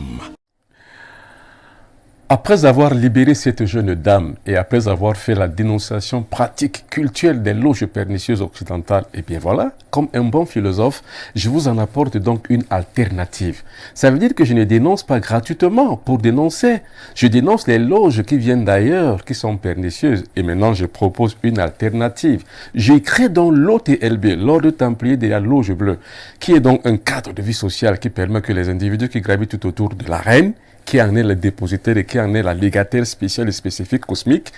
Après avoir libéré cette jeune dame et après avoir fait la dénonciation pratique culturelle des loges pernicieuses occidentales, et bien voilà, comme un bon philosophe, je vous en apporte donc une alternative. Ça veut dire que je ne dénonce pas gratuitement pour dénoncer. Je dénonce les loges qui viennent d'ailleurs, qui sont pernicieuses, et maintenant je propose une alternative. J'ai créé donc l'OTLB, l'ordre templier de la loge bleue, qui est donc un cadre de vie sociale qui permet que les individus qui gravitent tout autour de la reine qui en est le dépositaire et qui en est la légataire spéciale et spécifique cosmique,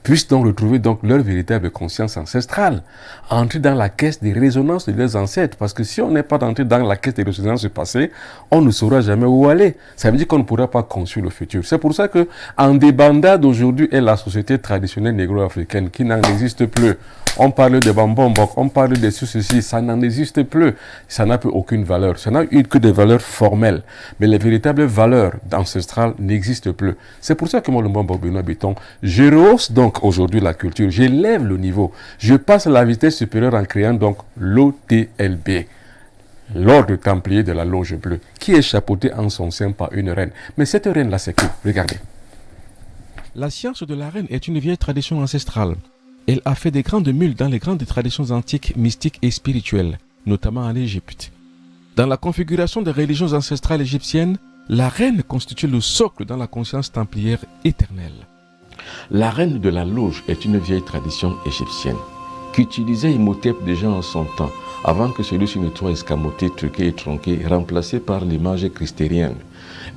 puissent donc retrouver donc leur véritable conscience ancestrale, entrer dans la caisse des résonances de leurs ancêtres. Parce que si on n'est pas entré dans la caisse des résonances du passé, on ne saura jamais où aller. Ça veut dire qu'on ne pourra pas construire le futur. C'est pour ça que en débandade aujourd'hui est la société traditionnelle négro-africaine qui n'en existe plus. On parle de bambambok, on parle de ceci, ça n'en existe plus. Ça n'a plus aucune valeur. Ça n'a eu que des valeurs formelles. Mais les véritables valeurs ancestrales n'existent plus. C'est pour ça que moi, le Mbombo Benoît Bitton, je rehausse donc aujourd'hui la culture. J'élève le niveau. Je passe à la vitesse supérieure en créant donc l'OTLB. L'ordre templier de la loge bleue, qui est chapeauté en son sein par une reine. Mais cette reine-là, c'est qui? Regardez. La science de la reine est une vieille tradition ancestrale. Elle a fait des grandes mules dans les grandes traditions antiques, mystiques et spirituelles, notamment en Égypte. Dans la configuration des religions ancestrales égyptiennes, la reine constitue le socle dans la conscience templière éternelle. La reine de la loge est une vieille tradition égyptienne qu'utilisait Imhotep déjà en son temps, avant que celui-ci ne soit escamoté, truqué et tronqué, remplacé par l'image christérienne.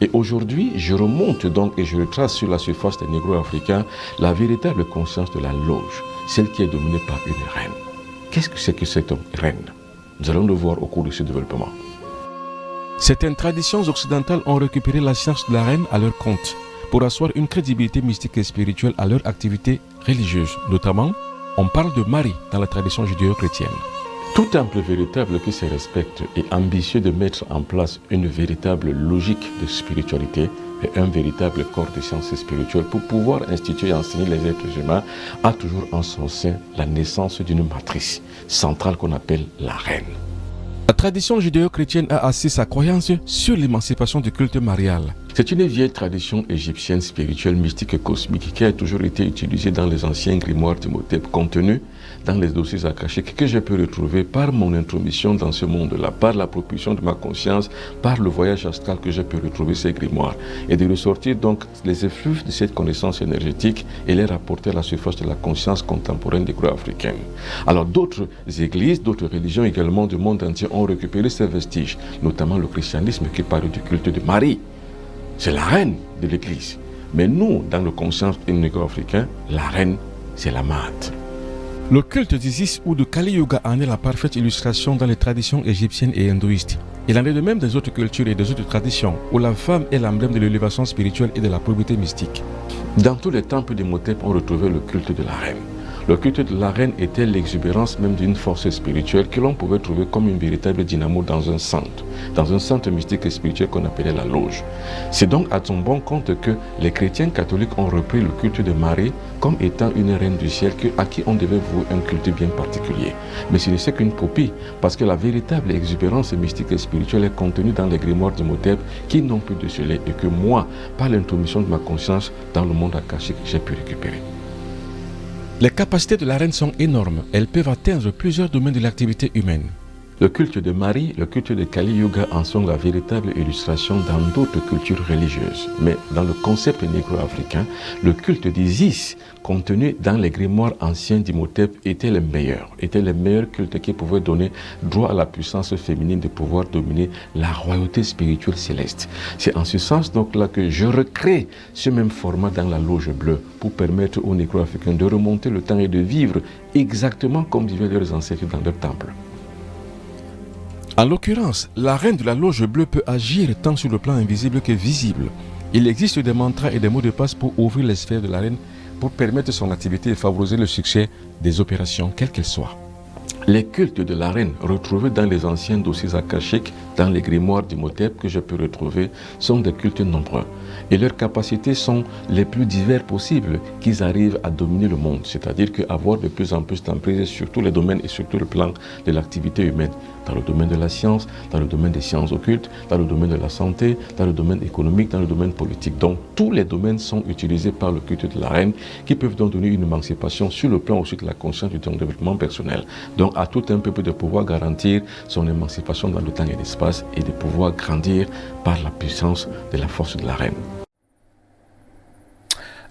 Et aujourd'hui, je remonte donc et je retrace sur la surface des négro-africains la véritable conscience de la loge, celle qui est dominée par une reine. Qu'est-ce que c'est que cette reine? Nous allons le voir au cours de ce développement. Certaines traditions occidentales ont récupéré la science de la reine à leur compte, pour asseoir une crédibilité mystique et spirituelle à leur activité religieuse. Notamment, on parle de Marie dans la tradition judéo-chrétienne. Tout temple véritable qui se respecte et ambitieux de mettre en place une véritable logique de spiritualité et un véritable corps de sciences spirituelles pour pouvoir instituer et enseigner les êtres humains a toujours en son sein la naissance d'une matrice centrale qu'on appelle la reine. La tradition judéo-chrétienne a assis sa croyance sur l'émancipation du culte marial. C'est une vieille tradition égyptienne spirituelle, mystique et cosmique qui a toujours été utilisée dans les anciens grimoires d'Imhotep contenus dans les dossiers akashiques que je peux retrouver par mon intromission dans ce monde-là, par la propulsion de ma conscience, par le voyage astral que je peux retrouver ces grimoires et de ressortir donc les effluves de cette connaissance énergétique et les rapporter à la surface de la conscience contemporaine négro-africaine. Alors d'autres églises, d'autres religions également du monde entier ont récupéré ces vestiges, notamment le christianisme qui parle du culte de Marie. C'est la reine de l'église. Mais nous, dans le conscience négro-africain, la reine, c'est la Maat. Le culte d'Isis ou de Kali Yuga en est la parfaite illustration dans les traditions égyptiennes et hindouistes. Il en est de même des autres cultures et des autres traditions où la femme est l'emblème de l'élévation spirituelle et de la probité mystique. Dans tous les temples d'Imhotep, on retrouvait le culte de la reine. Le culte de la reine était l'exubérance même d'une force spirituelle que l'on pouvait trouver comme une véritable dynamo dans un centre mystique et spirituel qu'on appelait la loge. C'est donc à son bon compte que les chrétiens catholiques ont repris le culte de Marie comme étant une reine du ciel à qui on devait vouer un culte bien particulier. Mais ce n'est qu'une copie, parce que la véritable exubérance mystique et spirituelle est contenue dans les grimoires d'Imhotep qui n'ont plus de scellés et que moi, par l'intromission de ma conscience dans le monde akashique, j'ai pu récupérer. Les capacités de la reine sont énormes. Elles peuvent atteindre plusieurs domaines de l'activité humaine. Le culte de Marie, le culte de Kali Yuga en sont la véritable illustration dans d'autres cultures religieuses. Mais dans le concept négro-africain, le culte d'Isis, contenu dans les grimoires anciens d'Imhotep, était le meilleur culte qui pouvait donner droit à la puissance féminine de pouvoir dominer la royauté spirituelle céleste. C'est en ce sens donc là que je recrée ce même format dans la loge bleue pour permettre aux négro-africains de remonter le temps et de vivre exactement comme vivaient leurs ancêtres dans leur temple. En l'occurrence, la reine de la loge bleue peut agir tant sur le plan invisible que visible. Il existe des mantras et des mots de passe pour ouvrir les sphères de la reine pour permettre son activité et favoriser le succès des opérations, quelles qu'elles soient. Les cultes de la reine retrouvés dans les anciens dossiers akashiques, dans les grimoires d'Imhotep que je peux retrouver, sont des cultes nombreux. Et leurs capacités sont les plus divers possibles qu'ils arrivent à dominer le monde, c'est-à-dire qu'avoir de plus en plus d'emprise sur tous les domaines et sur tout le plan de l'activité humaine, dans le domaine de la science, dans le domaine des sciences occultes, dans le domaine de la santé, dans le domaine économique, dans le domaine politique. Donc tous les domaines sont utilisés par le culte de la reine qui peuvent donc donner une émancipation sur le plan aussi de la conscience du développement personnel. Donc à tout un peuple de pouvoir garantir son émancipation dans le temps et l'espace et de pouvoir grandir par la puissance de la force de la reine.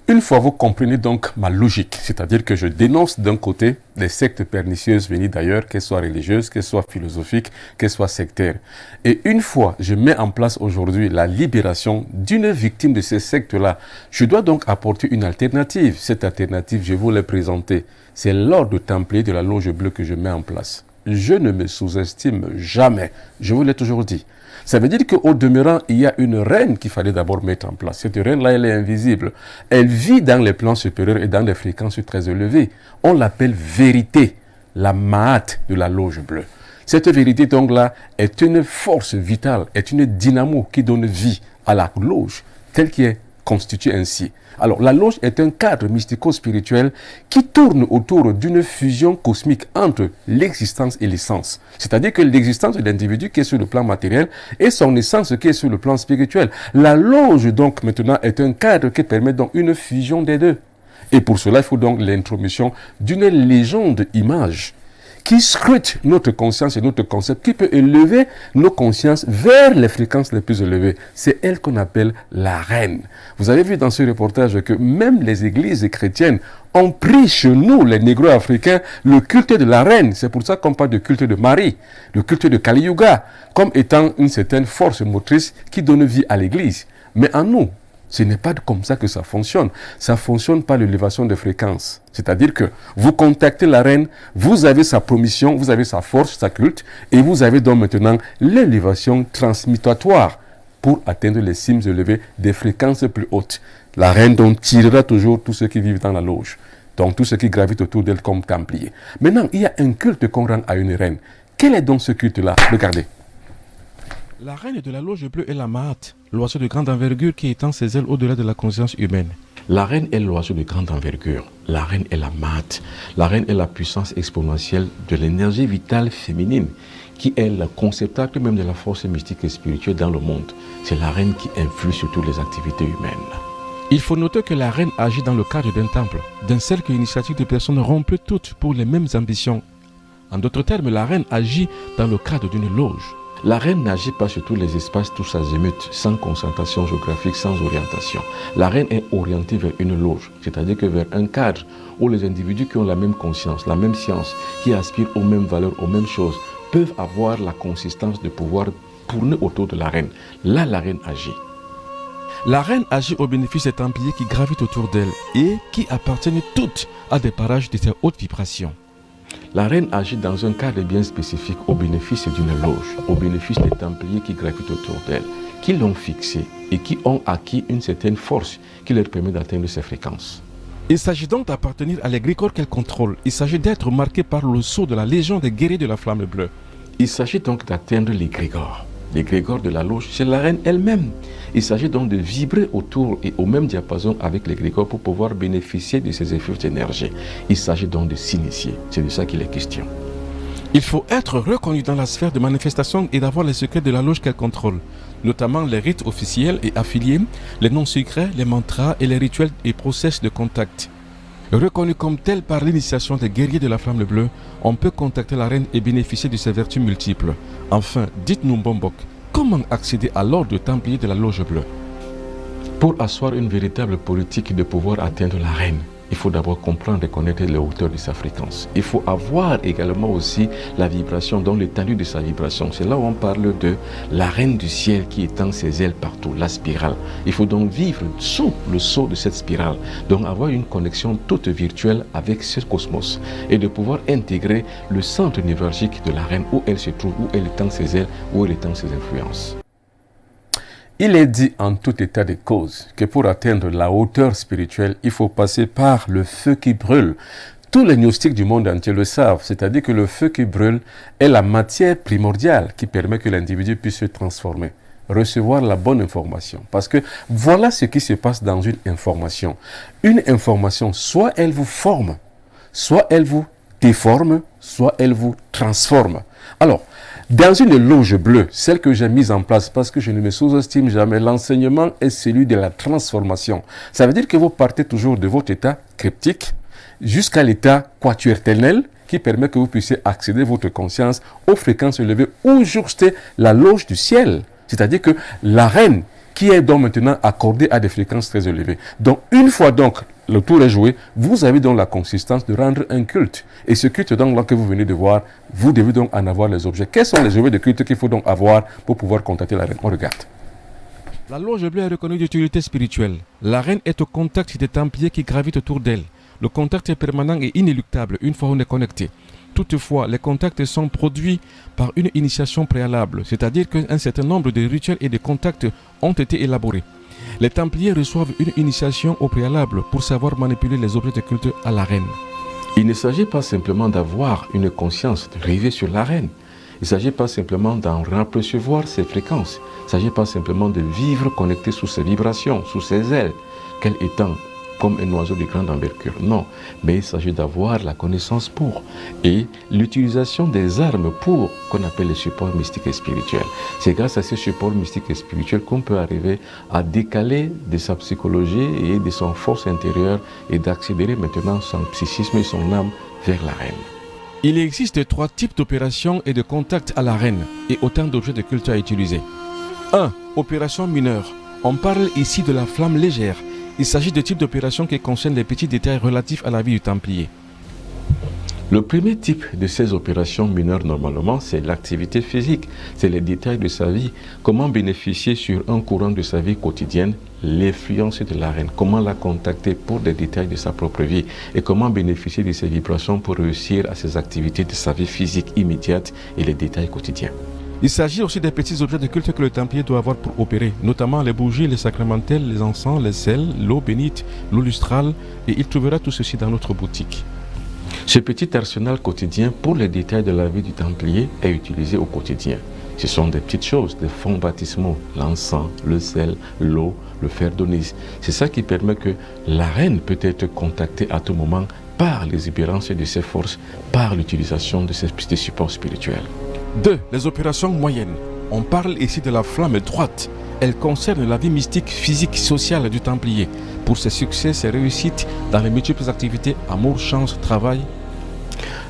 Une fois vous comprenez donc ma logique, c'est-à-dire que je dénonce d'un côté les sectes pernicieuses venues d'ailleurs, qu'elles soient religieuses, qu'elles soient philosophiques, qu'elles soient sectaires. Et une fois je mets en place aujourd'hui la libération d'une victime de ces sectes-là, je dois donc apporter une alternative. Cette alternative, je vais vous la présenter. C'est l'ordre templier de la loge bleue que je mets en place. Je ne me sous-estime jamais, je vous l'ai toujours dit. Ça veut dire qu'au demeurant, il y a une reine qu'il fallait d'abord mettre en place. Cette reine-là, elle est invisible. Elle vit dans les plans supérieurs et dans des fréquences très élevées. On l'appelle vérité, la Maat de la loge bleue. Cette vérité, donc là, est une force vitale, est une dynamo qui donne vie à la loge, telle qu'elle est constituée ainsi. Alors, la loge est un cadre mystico-spirituel qui tourne autour d'une fusion cosmique entre l'existence et l'essence. C'est-à-dire que l'existence de l'individu qui est sur le plan matériel et son essence qui est sur le plan spirituel. La loge, donc, maintenant, est un cadre qui permet donc une fusion des deux. Et pour cela, il faut donc l'intromission d'une légende image qui scrute notre conscience et notre concept, qui peut élever nos consciences vers les fréquences les plus élevées. C'est elle qu'on appelle la reine. Vous avez vu dans ce reportage que même les églises chrétiennes ont pris chez nous, les négro-africains, le culte de la reine. C'est pour ça qu'on parle de culte de Marie, le culte de Kali Yuga, comme étant une certaine force motrice qui donne vie à l'église. Mais en nous, ce n'est pas comme ça que ça fonctionne. Ça fonctionne par l'élévation de fréquences. C'est-à-dire que vous contactez la reine, vous avez sa promission, vous avez sa force, sa culte, et vous avez donc maintenant l'élévation transmutatoire pour atteindre les cimes élevées des fréquences plus hautes. La reine donc tirera toujours tous ceux qui vivent dans la loge. Donc tous ceux qui gravitent autour d'elle comme templiers. Maintenant, il y a un culte qu'on rend à une reine. Quel est donc ce culte-là? Regardez. La reine de la loge bleue est la Maat, l'oiseau de grande envergure qui étend ses ailes au-delà de la conscience humaine. La reine est l'oiseau de grande envergure. La reine est la Maat. La reine est la puissance exponentielle de l'énergie vitale féminine qui est le conceptacle même de la force mystique et spirituelle dans le monde. C'est la reine qui influe sur toutes les activités humaines. Il faut noter que la reine agit dans le cadre d'un temple, d'un cercle initiatique de personnes rompues toutes pour les mêmes ambitions. En d'autres termes, la reine agit dans le cadre d'une loge. La reine n'agit pas sur tous les espaces tous azimuts, sans concentration géographique, sans orientation. La reine est orientée vers une loge, c'est-à-dire que vers un cadre où les individus qui ont la même conscience, la même science, qui aspirent aux mêmes valeurs, aux mêmes choses, peuvent avoir la consistance de pouvoir tourner autour de la reine. Là, la reine agit. La reine agit au bénéfice des templiers qui gravitent autour d'elle et qui appartiennent toutes à des parages de ses hautes vibrations. La reine agit dans un cadre bien spécifique au bénéfice d'une loge, au bénéfice des templiers qui gravitent autour d'elle, qui l'ont fixée et qui ont acquis une certaine force qui leur permet d'atteindre ces fréquences. Il s'agit donc d'appartenir à l'égrégore qu'elle contrôle. Il s'agit d'être marqué par le sceau de la légion des guerriers de la flamme bleue. Il s'agit donc d'atteindre l'égrégore. L'égrégore de la loge, c'est la reine elle-même. Il s'agit donc de vibrer autour et au même diapason avec l'égrégore pour pouvoir bénéficier de ces effets d'énergie. Il s'agit donc de s'initier. C'est de ça qu'il est question. Il faut être reconnu dans la sphère de manifestation et d'avoir les secrets de la loge qu'elle contrôle, notamment les rites officiels et affiliés, les noms secrets, les mantras et les rituels et process de contact. Reconnu comme tel par l'initiation des guerriers de la flamme bleue, on peut contacter la reine et bénéficier de ses vertus multiples. Enfin, dites-nous Mbombok, comment accéder à l'ordre templier de la loge bleue? Pour asseoir une véritable politique de pouvoir atteindre la reine, il faut d'abord comprendre et connaître les hauteurs de sa fréquence. Il faut avoir également aussi la vibration, donc l'étendue de sa vibration. C'est là où on parle de la reine du ciel qui étend ses ailes partout, la spirale. Il faut donc vivre sous le sceau de cette spirale, donc avoir une connexion toute virtuelle avec ce cosmos et de pouvoir intégrer le centre névralgique de la reine où elle se trouve, où elle étend ses ailes, où elle étend ses influences. Il est dit en tout état de cause que pour atteindre la hauteur spirituelle, il faut passer par le feu qui brûle. Tous les gnostiques du monde entier le savent, c'est-à-dire que le feu qui brûle est la matière primordiale qui permet que l'individu puisse se transformer, recevoir la bonne information. Parce que voilà ce qui se passe dans une information. Une information, soit elle vous forme, soit elle vous déforme, soit elle vous transforme. Alors, dans une loge bleue, celle que j'ai mise en place, parce que je ne me sous-estime jamais, l'enseignement est celui de la transformation. Ça veut dire que vous partez toujours de votre état cryptique jusqu'à l'état quatuorternel qui permet que vous puissiez accéder votre conscience aux fréquences élevées ou jouxter la loge du ciel. C'est-à-dire que la reine qui est donc maintenant accordé à des fréquences très élevées. Donc, une fois donc le tour est joué, vous avez donc la consistance de rendre un culte. Et ce culte donc là que vous venez de voir, vous devez donc en avoir les objets. Quels sont les objets de culte qu'il faut donc avoir pour pouvoir contacter la reine? On regarde. La loge bleue est reconnue d'utilité spirituelle. La reine est au contact des templiers qui gravitent autour d'elle. Le contact est permanent et inéluctable une fois on est connecté. Toutefois, les contacts sont produits par une initiation préalable, c'est-à-dire qu'un certain nombre de rituels et de contacts ont été élaborés. Les templiers reçoivent une initiation au préalable pour savoir manipuler les objets de culte à la reine. Il ne s'agit pas simplement d'avoir une conscience de rêver sur la reine. Il ne s'agit pas simplement d'en apercevoir ses fréquences. Il ne s'agit pas simplement de vivre connecté sous ses vibrations, sous ses ailes, qu'elle étant comme un oiseau de grande envergure. Non, mais il s'agit d'avoir la connaissance pour et l'utilisation des armes pour qu'on appelle les supports mystiques et spirituels. C'est grâce à ces supports mystiques et spirituels qu'on peut arriver à décaler de sa psychologie et de son force intérieure et d'accélérer maintenant son psychisme et son âme vers la reine. Il existe 3 types d'opérations et de contacts à la reine et autant d'objets de culte à utiliser. 1. Opération mineure. On parle ici de la flamme légère. Il s'agit de types d'opérations qui concernent les petits détails relatifs à la vie du Templier. Le premier type de ces opérations mineures, normalement, c'est l'activité physique. C'est les détails de sa vie. Comment bénéficier sur un courant de sa vie quotidienne, l'influence de la reine. Comment la contacter pour des détails de sa propre vie. Et comment bénéficier de ses vibrations pour réussir à ses activités de sa vie physique immédiate et les détails quotidiens. Il s'agit aussi des petits objets de culte que le Templier doit avoir pour opérer, notamment les bougies, les sacramentels, les encens, les sels, l'eau bénite, l'eau lustrale, et il trouvera tout ceci dans notre boutique. Ce petit arsenal quotidien pour les détails de la vie du Templier est utilisé au quotidien. Ce sont des petites choses, des fonds baptismaux, l'encens, le sel, l'eau, le fer d'onyce. C'est ça qui permet que la reine peut être contactée à tout moment par l'exubérance de ses forces, par l'utilisation de ces petits supports spirituels. 2. Les opérations moyennes. On parle ici de la flamme droite. Elle concerne la vie mystique, physique, sociale du Templier. Pour ses succès, ses réussites dans les multiples activités, amour, chance, travail.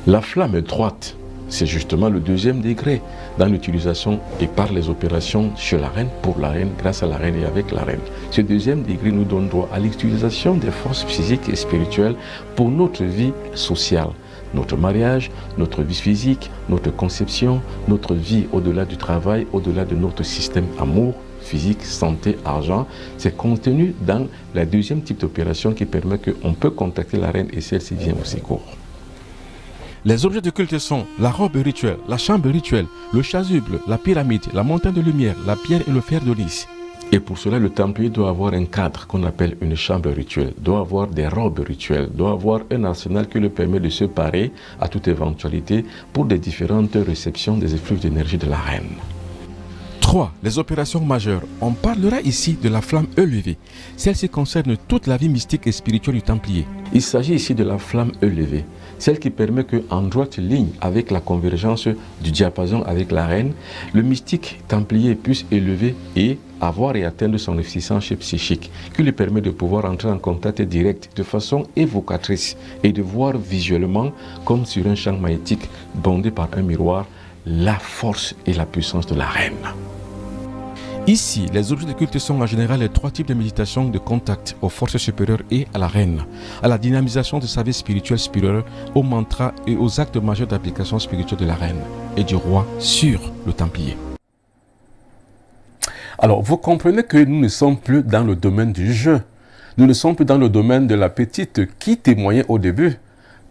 La flamme droite, c'est justement le 2e degré dans l'utilisation et par les opérations chez la reine, pour la reine, grâce à la reine et avec la reine. Ce 2e degré nous donne droit à l'utilisation des forces physiques et spirituelles pour notre vie sociale. Notre mariage, notre vie physique, notre conception, notre vie au-delà du travail, au-delà de notre système amour, physique, santé, argent, c'est contenu dans la 2e type d'opération qui permet qu'on peut contacter la reine et celle-ci vient au secours. Les objets de culte sont la robe rituelle, la chambre rituelle, le chasuble, la pyramide, la montagne de lumière, la pierre et le fer d'Onyx. Et pour cela, le Templier doit avoir un cadre qu'on appelle une chambre rituelle, doit avoir des robes rituelles, doit avoir un arsenal qui lui permet de se parer à toute éventualité pour des différentes réceptions des effluves d'énergie de la reine. 3. Les opérations majeures. On parlera ici de la flamme élevée. Celle-ci concerne toute la vie mystique et spirituelle du Templier. Il s'agit ici de la flamme élevée, celle qui permet qu'en droite ligne avec la convergence du diapason avec la reine, le mystique Templier puisse élever et avoir et atteindre son efficience psychique, qui lui permet de pouvoir entrer en contact direct de façon évocatrice et de voir visuellement, comme sur un champ magnétique bondé par un miroir, la force et la puissance de la reine. Ici, les objets de culte sont en général les 3 types de méditation de contact aux forces supérieures et à la reine, à la dynamisation de sa vie spirituelle supérieure, aux mantras et aux actes majeurs d'application spirituelle de la reine et du roi sur le Templier. Alors, vous comprenez que nous ne sommes plus dans le domaine du jeu. Nous ne sommes plus dans le domaine de la petite qui témoignait au début.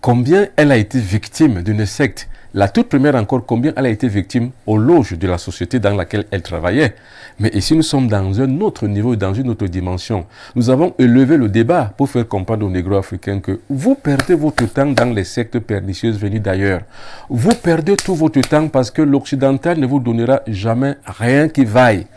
Combien elle a été victime d'une secte. La toute première encore, combien elle a été victime aux loges de la société dans laquelle elle travaillait. Mais ici, nous sommes dans un autre niveau, dans une autre dimension. Nous avons élevé le débat pour faire comprendre aux négro-africains que vous perdez votre temps dans les sectes pernicieuses venues d'ailleurs. Vous perdez tout votre temps parce que l'occidental ne vous donnera jamais rien qui vaille.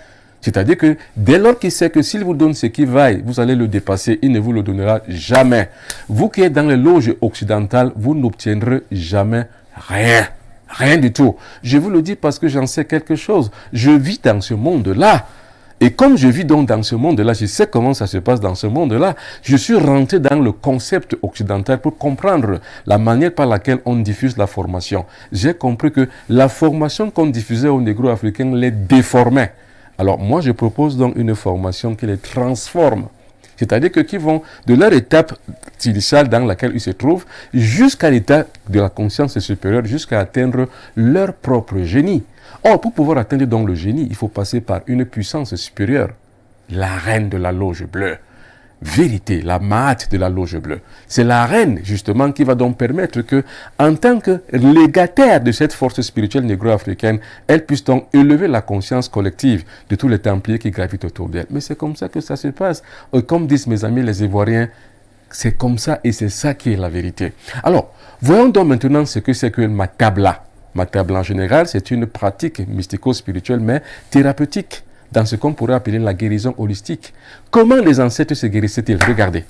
C'est-à-dire que dès lors qu'il sait que s'il vous donne ce qui vaille, vous allez le dépasser, il ne vous le donnera jamais. Vous qui êtes dans les loges occidentales, vous n'obtiendrez jamais rien. Rien du tout. Je vous le dis parce que j'en sais quelque chose. Je vis dans ce monde-là. Et comme je vis donc dans ce monde-là, je sais comment ça se passe dans ce monde-là. Je suis rentré dans le concept occidental pour comprendre la manière par laquelle on diffuse la formation. J'ai compris que la formation qu'on diffusait aux négro-africains les déformait. Alors moi, je propose donc une formation qui les transforme. C'est-à-dire que qui vont de leur étape initiale dans laquelle ils se trouvent jusqu'à l'état de la conscience supérieure, jusqu'à atteindre leur propre génie. Or, pour pouvoir atteindre donc le génie, il faut passer par une puissance supérieure. La reine de la loge bleue. Vérité, la Mahat de la loge bleue. C'est la reine, justement, qui va donc permettre que, en tant que légataire de cette force spirituelle négro-africaine, elle puisse donc élever la conscience collective de tous les Templiers qui gravitent autour d'elle. Mais c'est comme ça que ça se passe. Comme disent mes amis les Ivoiriens, c'est comme ça et c'est ça qui est la vérité. Alors, voyons donc maintenant ce que c'est que Matabla. Matabla, en général, c'est une pratique mystico-spirituelle, mais thérapeutique, dans ce qu'on pourrait appeler la guérison holistique. Comment les ancêtres se guérissaient-ils? Regardez.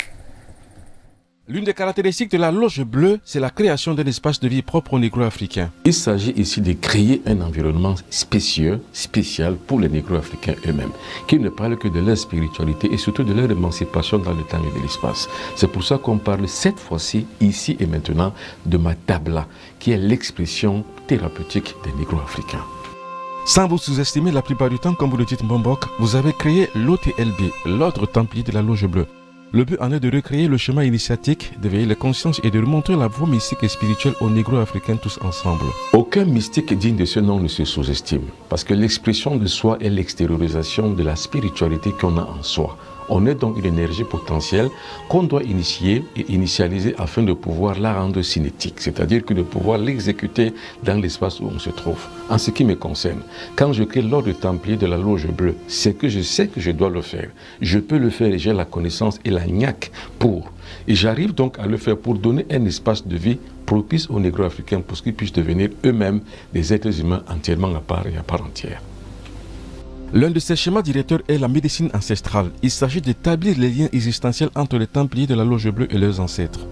L'une des caractéristiques de la loge bleue, c'est la création d'un espace de vie propre aux négro-africains. Il s'agit ici de créer un environnement spécial pour les négro-africains eux-mêmes, qui ne parlent que de leur spiritualité et surtout de leur émancipation dans le temps et de l'espace. C'est pour ça qu'on parle cette fois-ci, ici et maintenant, de Matabla, qui est l'expression thérapeutique des négro-africains. Sans vous sous-estimer la plupart du temps, comme vous le dites Mbombok, vous avez créé l'OTLB, l'Ordre Templier de la Loge Bleue. Le but en est de recréer le chemin initiatique, d'éveiller les consciences et de remontrer la voie mystique et spirituelle aux négro-africains tous ensemble. Aucun mystique digne de ce nom ne se sous-estime, parce que l'expression de soi est l'extériorisation de la spiritualité qu'on a en soi. On est donc une énergie potentielle qu'on doit initier et initialiser afin de pouvoir la rendre cinétique, c'est-à-dire que de pouvoir l'exécuter dans l'espace où on se trouve. En ce qui me concerne, quand je crée l'ordre templier de la loge bleue, c'est que je sais que je dois le faire. Je peux le faire et j'ai la connaissance et la niaque pour. Et j'arrive donc à le faire pour donner un espace de vie propice aux négro-africains pour qu'ils puissent devenir eux-mêmes des êtres humains entièrement à part et à part entière. L'un de ces schémas directeurs est la médecine ancestrale. Il s'agit d'établir les liens existentiels entre les Templiers de la Loge Bleue et leurs ancêtres.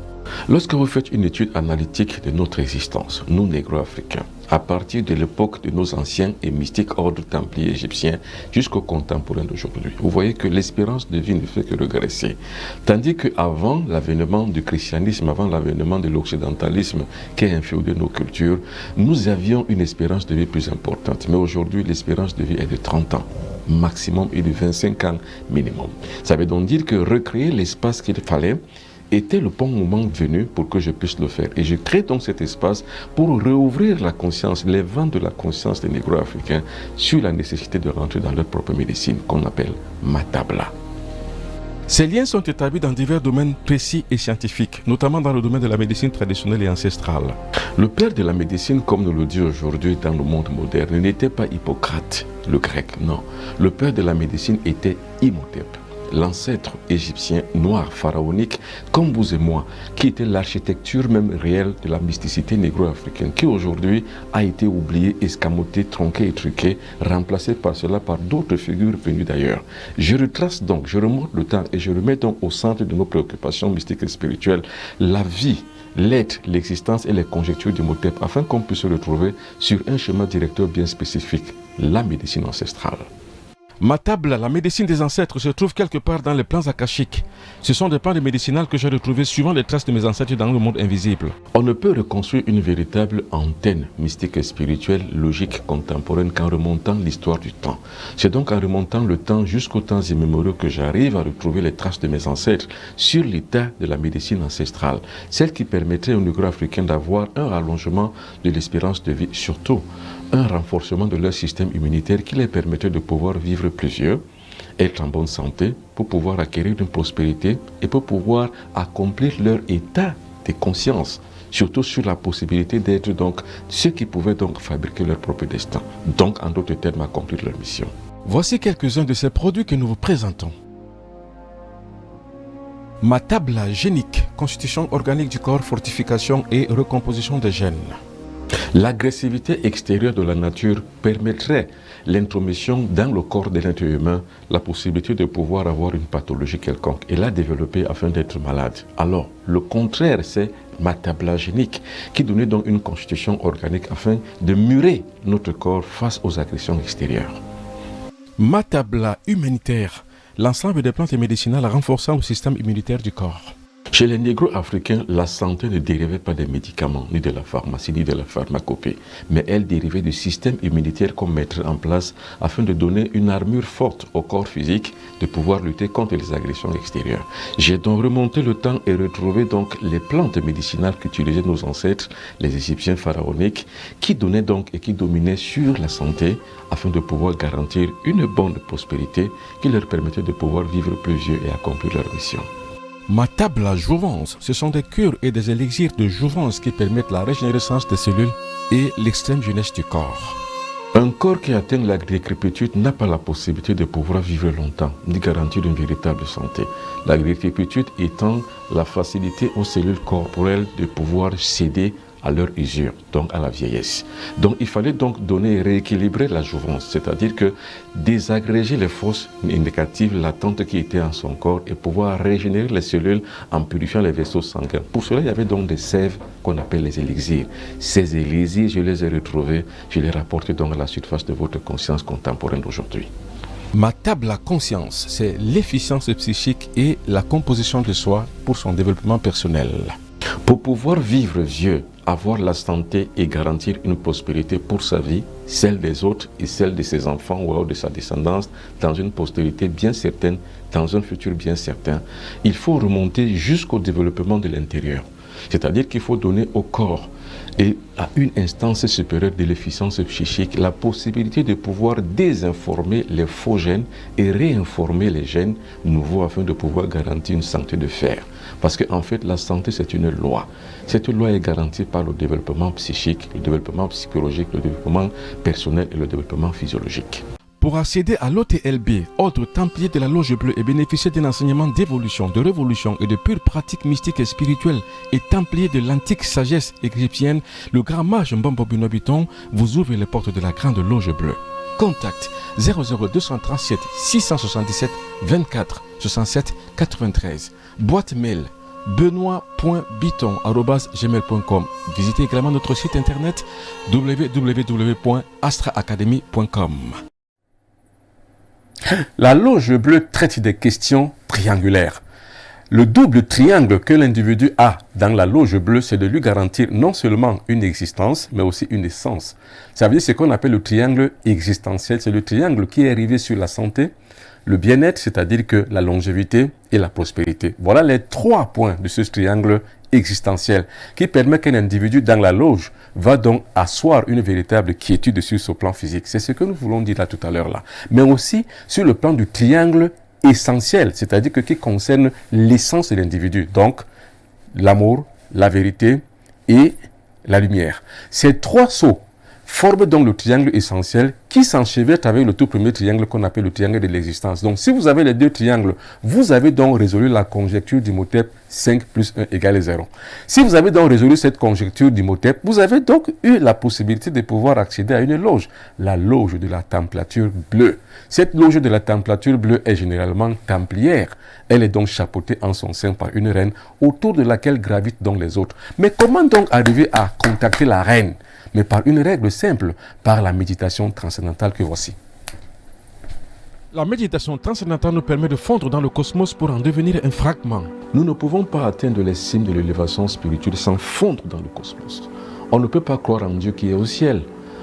Lorsque vous faites une étude analytique de notre existence, nous négro-africains, à partir de l'époque de nos anciens et mystiques ordres templiers égyptiens jusqu'aux contemporains d'aujourd'hui, vous voyez que l'espérance de vie ne fait que regresser. Tandis qu'avant l'avènement du christianisme, avant l'avènement de l'occidentalisme qui a inféodé nos cultures, nous avions une espérance de vie plus importante. Mais aujourd'hui, l'espérance de vie est de 30 ans maximum et de 25 ans minimum. Ça veut donc dire que recréer l'espace qu'il fallait était le bon moment venu pour que je puisse le faire. Et je crée donc cet espace pour réouvrir la conscience, les vents de la conscience des négro-africains sur la nécessité de rentrer dans leur propre médecine qu'on appelle Matabla. Ces liens sont établis dans divers domaines précis et scientifiques, notamment dans le domaine de la médecine traditionnelle et ancestrale. Le père de la médecine, comme nous le dit aujourd'hui dans le monde moderne, n'était pas Hippocrate, le grec, non. Le père de la médecine était Imhotep, l'ancêtre égyptien noir pharaonique comme vous et moi, qui était l'architecture même réelle de la mysticité négro-africaine, qui aujourd'hui a été oubliée, escamotée, tronquée et truquée, remplacée par cela par d'autres figures venues d'ailleurs. Je retrace donc, je remonte le temps et je remets donc au centre de nos préoccupations mystiques et spirituelles la vie, l'être, l'existence et les conjectures d'Imhotep afin qu'on puisse se retrouver sur un schéma directeur bien spécifique, la médecine ancestrale. Matabla, la médecine des ancêtres, se trouve quelque part dans les plans akashiques. Ce sont des plans médicinales que j'ai retrouvés suivant les traces de mes ancêtres dans le monde invisible. On ne peut reconstruire une véritable antenne mystique et spirituelle, logique, contemporaine qu'en remontant l'histoire du temps. C'est donc en remontant le temps jusqu'aux temps immémoriaux que j'arrive à retrouver les traces de mes ancêtres sur l'état de la médecine ancestrale, celle qui permettrait aux négro-africains d'avoir un rallongement de l'espérance de vie, surtout un renforcement de leur système immunitaire qui les permettait de pouvoir vivre plusieurs, être en bonne santé, pour pouvoir acquérir une prospérité et pour pouvoir accomplir leur état de conscience, surtout sur la possibilité d'être donc ceux qui pouvaient donc fabriquer leur propre destin, donc en d'autres termes accomplir leur mission. Voici quelques-uns de ces produits que nous vous présentons. Matabla génique, constitution organique du corps, fortification et recomposition des gènes. L'agressivité extérieure de la nature permettrait l'intromission dans le corps de l'être humain, la possibilité de pouvoir avoir une pathologie quelconque et la développer afin d'être malade. Alors, le contraire, c'est Matabla génique, qui donnait donc une constitution organique afin de murer notre corps face aux agressions extérieures. Matabla humanitaire, l'ensemble des plantes médicinales renforçant le système immunitaire du corps. Chez les négro-africains, la santé ne dérivait pas des médicaments, ni de la pharmacie, ni de la pharmacopée, mais elle dérivait du système immunitaire qu'on mettait en place afin de donner une armure forte au corps physique, de pouvoir lutter contre les agressions extérieures. J'ai donc remonté le temps et retrouvé donc les plantes médicinales qu'utilisaient nos ancêtres, les Égyptiens pharaoniques, qui donnaient donc et qui dominaient sur la santé afin de pouvoir garantir une bonne prospérité qui leur permettait de pouvoir vivre plus vieux et accomplir leur mission. Ma table à jouvence, ce sont des cures et des élixirs de jouvence qui permettent la régénérescence des cellules et l'extrême jeunesse du corps. Un corps qui atteint la décrépitude n'a pas la possibilité de pouvoir vivre longtemps, ni garantir une véritable santé. La décrépitude étant la facilité aux cellules corporelles de pouvoir céder à leur usure, donc à la vieillesse. Donc il fallait donc donner et rééquilibrer la jouvence, c'est-à-dire que désagréger les fausses négatives latentes qui étaient en son corps et pouvoir régénérer les cellules en purifiant les vaisseaux sanguins. Pour cela, il y avait donc des sèves qu'on appelle les élixirs. Ces élixirs, je les ai retrouvés, je les rapporte donc à la surface de votre conscience contemporaine d'aujourd'hui. Ma table à conscience, c'est l'efficience psychique et la composition de soi pour son développement personnel. Pour pouvoir vivre vieux, avoir la santé et garantir une prospérité pour sa vie, celle des autres et celle de ses enfants ou alors de sa descendance, dans une postérité bien certaine, dans un futur bien certain, il faut remonter jusqu'au développement de l'intérieur. C'est-à-dire qu'il faut donner au corps et à une instance supérieure de l'efficience psychique la possibilité de pouvoir désinformer les faux gènes et réinformer les gènes nouveaux afin de pouvoir garantir une santé de fer. Parce qu'en fait, la santé, c'est une loi. Cette loi est garantie par le développement psychique, le développement psychologique, le développement personnel et le développement physiologique. Pour accéder à l'OTLB, Ordre Templier de la Loge Bleue, et bénéficier d'un enseignement d'évolution, de révolution et de pure pratique mystique et spirituelle et templier de l'antique sagesse égyptienne, le grand mage Mbombo Binoy Bitong vous ouvre les portes de la Grande Loge Bleue. Contact 00237 677 24 67 93. Boîte mail benoit.biton@gmail.com. Visitez également notre site internet www.astraacademy.com. La loge bleue traite des questions triangulaires. Le double triangle que l'individu a dans la loge bleue, c'est de lui garantir non seulement une existence, mais aussi une essence. Ça veut dire ce qu'on appelle le triangle existentiel. C'est le triangle qui est arrivé sur la santé, le bien-être, c'est-à-dire que la longévité et la prospérité. Voilà les 3 points de ce triangle existentiel qui permet qu'un individu dans la loge va donc asseoir une véritable quiétude sur ce plan physique. C'est ce que nous voulons dire là tout à l'heure là. Mais aussi sur le plan du triangle essentiel, c'est-à-dire que qui concerne l'essence de l'individu. Donc, l'amour, la vérité et la lumière. Ces 3 sceaux forment donc le triangle essentiel qui s'enchevêtre avec le tout premier triangle qu'on appelle le triangle de l'existence. Donc, si vous avez les 2 triangles, vous avez donc résolu la conjecture d'Imhotep 5 plus 1 égale 0. Si vous avez donc résolu cette conjecture d'Imhotep, vous avez donc eu la possibilité de pouvoir accéder à une loge, la loge de la température bleue. Cette loge de la température bleue est généralement templière. Elle est donc chapeautée en son sein par une reine autour de laquelle gravitent donc les autres. Mais comment donc arriver à contacter la reine? Mais par une règle simple, par la méditation transcendantale que voici. La méditation transcendantale nous permet de fondre dans le cosmos pour en devenir un fragment. Nous ne pouvons pas atteindre les cimes de l'élévation spirituelle sans fondre dans le cosmos. On ne peut pas croire en Dieu qui est au ciel,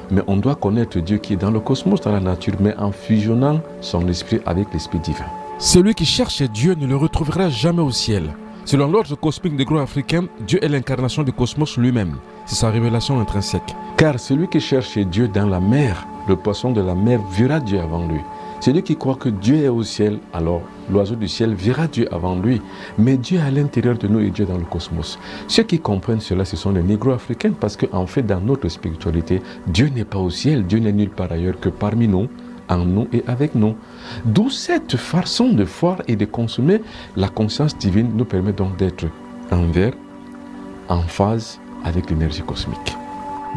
mais on doit connaître Dieu qui est dans le cosmos, dans la nature, mais en fusionnant son esprit avec l'esprit divin. Celui qui cherche Dieu ne le retrouvera jamais au ciel. Selon l'ordre cosmique négro-africain, Dieu est l'incarnation du cosmos lui-même. C'est sa révélation intrinsèque. Car celui qui cherche Dieu dans la mer, le poisson de la mer verra Dieu avant lui. Celui qui croit que Dieu est au ciel, alors l'oiseau du ciel verra Dieu avant lui. Mais Dieu est à l'intérieur de nous et Dieu dans le cosmos. Ceux qui comprennent cela, ce sont les négro-africains, parce qu'en fait, dans notre spiritualité, Dieu n'est pas au ciel, Dieu n'est nulle part ailleurs que parmi nous, en nous et avec nous. D'où cette façon de voir et de consommer la conscience divine nous permet donc d'être envers, en phase avec l'énergie cosmique.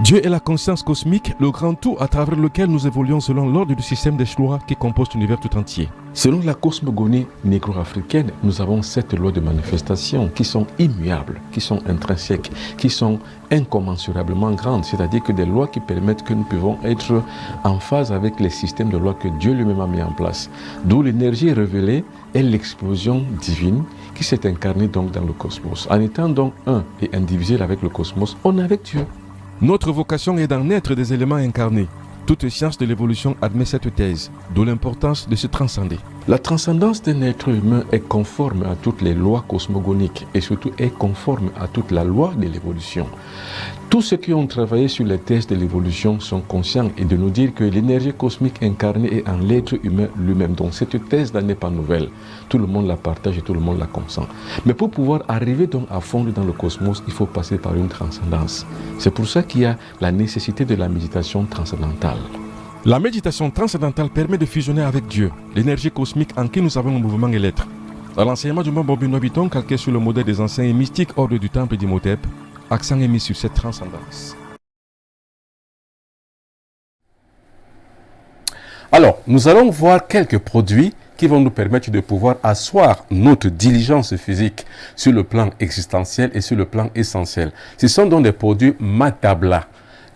Dieu est la conscience cosmique, le grand tout à travers lequel nous évoluons selon l'ordre du système des lois qui compose l'univers tout entier. Selon la cosmogonie négro-africaine, nous avons 7 lois de manifestation qui sont immuables, qui sont intrinsèques, qui sont incommensurablement grandes, c'est-à-dire que des lois qui permettent que nous pouvons être en phase avec les systèmes de lois que Dieu lui-même a mis en place. D'où l'énergie révélée est l'explosion divine qui s'est incarné donc dans le cosmos. En étant donc un et indivisible avec le cosmos, on est avec Dieu. Notre vocation est d'en être des éléments incarnés. Toute science de l'évolution admet cette thèse, d'où l'importance de se transcender. La transcendance d'un être humain est conforme à toutes les lois cosmogoniques et surtout est conforme à toute la loi de l'évolution. Tous ceux qui ont travaillé sur les thèses de l'évolution sont conscients et de nous dire que l'énergie cosmique incarnée est en l'être humain lui-même. Donc cette thèse-là n'est pas nouvelle. Tout le monde la partage et tout le monde la consent. Mais pour pouvoir arriver donc à fondre dans le cosmos, il faut passer par une transcendance. C'est pour ça qu'il y a la nécessité de la méditation transcendantale. La méditation transcendantale permet de fusionner avec Dieu, l'énergie cosmique en qui nous avons un mouvement et l'être. Dans l'enseignement du Mbombo Benoît Bitton, calqué sur le modèle des anciens et mystiques ordres du temple d'Imhotep, accent est mis sur cette transcendance. Alors, nous allons voir quelques produits qui vont nous permettre de pouvoir asseoir notre diligence physique sur le plan existentiel et sur le plan essentiel. Ce sont donc des produits Matabla.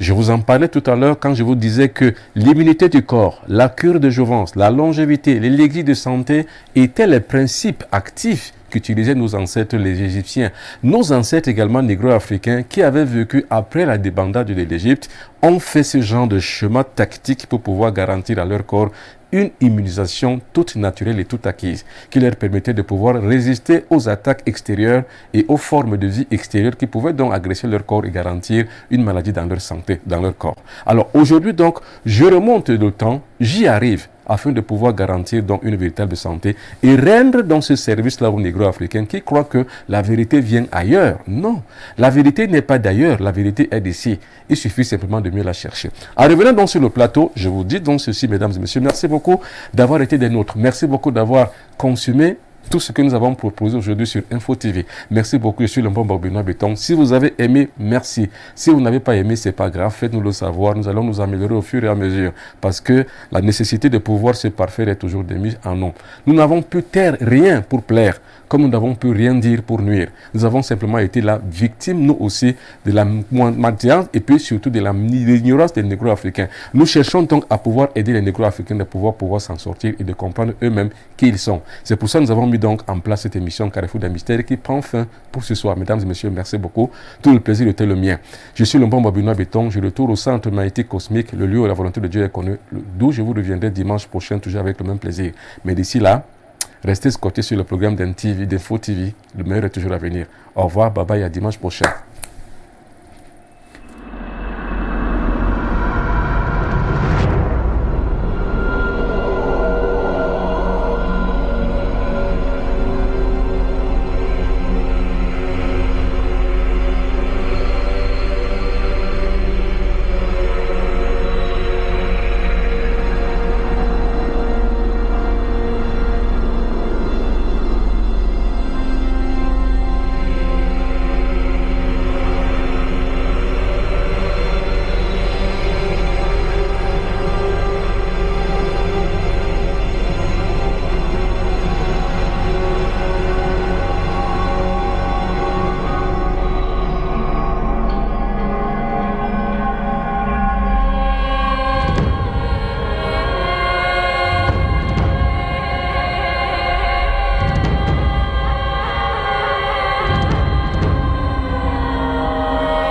Je vous en parlais tout à l'heure quand je vous disais que l'immunité du corps, la cure de jouvence, la longévité, l'élixir de santé étaient les principes actifs qu'utilisaient nos ancêtres les Égyptiens. Nos ancêtres également négro-africains qui avaient vécu après la débandade de l'Égypte ont fait ce genre de schéma tactique pour pouvoir garantir à leur corps une immunisation toute naturelle et toute acquise qui leur permettait de pouvoir résister aux attaques extérieures et aux formes de vie extérieures qui pouvaient donc agresser leur corps et garantir une maladie dans leur santé, dans leur corps. Alors aujourd'hui donc, je remonte le temps, j'y arrive afin de pouvoir garantir donc une véritable santé et rendre dans ce service-là aux négro-africains qui croient que la vérité vient ailleurs. Non, la vérité n'est pas d'ailleurs, la vérité est d'ici. Il suffit simplement de mieux la chercher. En revenant donc sur le plateau, je vous dis donc ceci, mesdames et messieurs, merci beaucoup d'avoir été des nôtres. Merci beaucoup d'avoir consumé tout ce que nous avons proposé aujourd'hui sur Info TV. Merci beaucoup, je suis le Mbombo Benoît Bitton. Si vous avez aimé, merci. Si vous n'avez pas aimé, c'est pas grave, faites-nous le savoir. Nous allons nous améliorer au fur et à mesure parce que la nécessité de pouvoir se parfaire est toujours de mise en nous. Nous n'avons pu taire rien pour plaire, comme nous n'avons pu rien dire pour nuire. Nous avons simplement été la victime, nous aussi, de la mendiance et puis surtout de l'ignorance des négro-africains. Nous cherchons donc à pouvoir aider les négro-africains de pouvoir s'en sortir et de comprendre eux-mêmes qui ils sont. C'est pour ça que nous avons mis donc en place cette émission Carrefour des Mystères qui prend fin pour ce soir. Mesdames et messieurs, merci beaucoup. Tout le plaisir était le mien. Je suis le Mbombo Benoît Bitton. Je retourne au centre magnétique cosmique, le lieu où la volonté de Dieu est connue, d'où je vous reviendrai dimanche prochain, toujours avec le même plaisir. Mais d'ici là, restez scotchés sur le programme d'Info TV. Le meilleur est toujours à venir. Au revoir, bye bye, à dimanche prochain.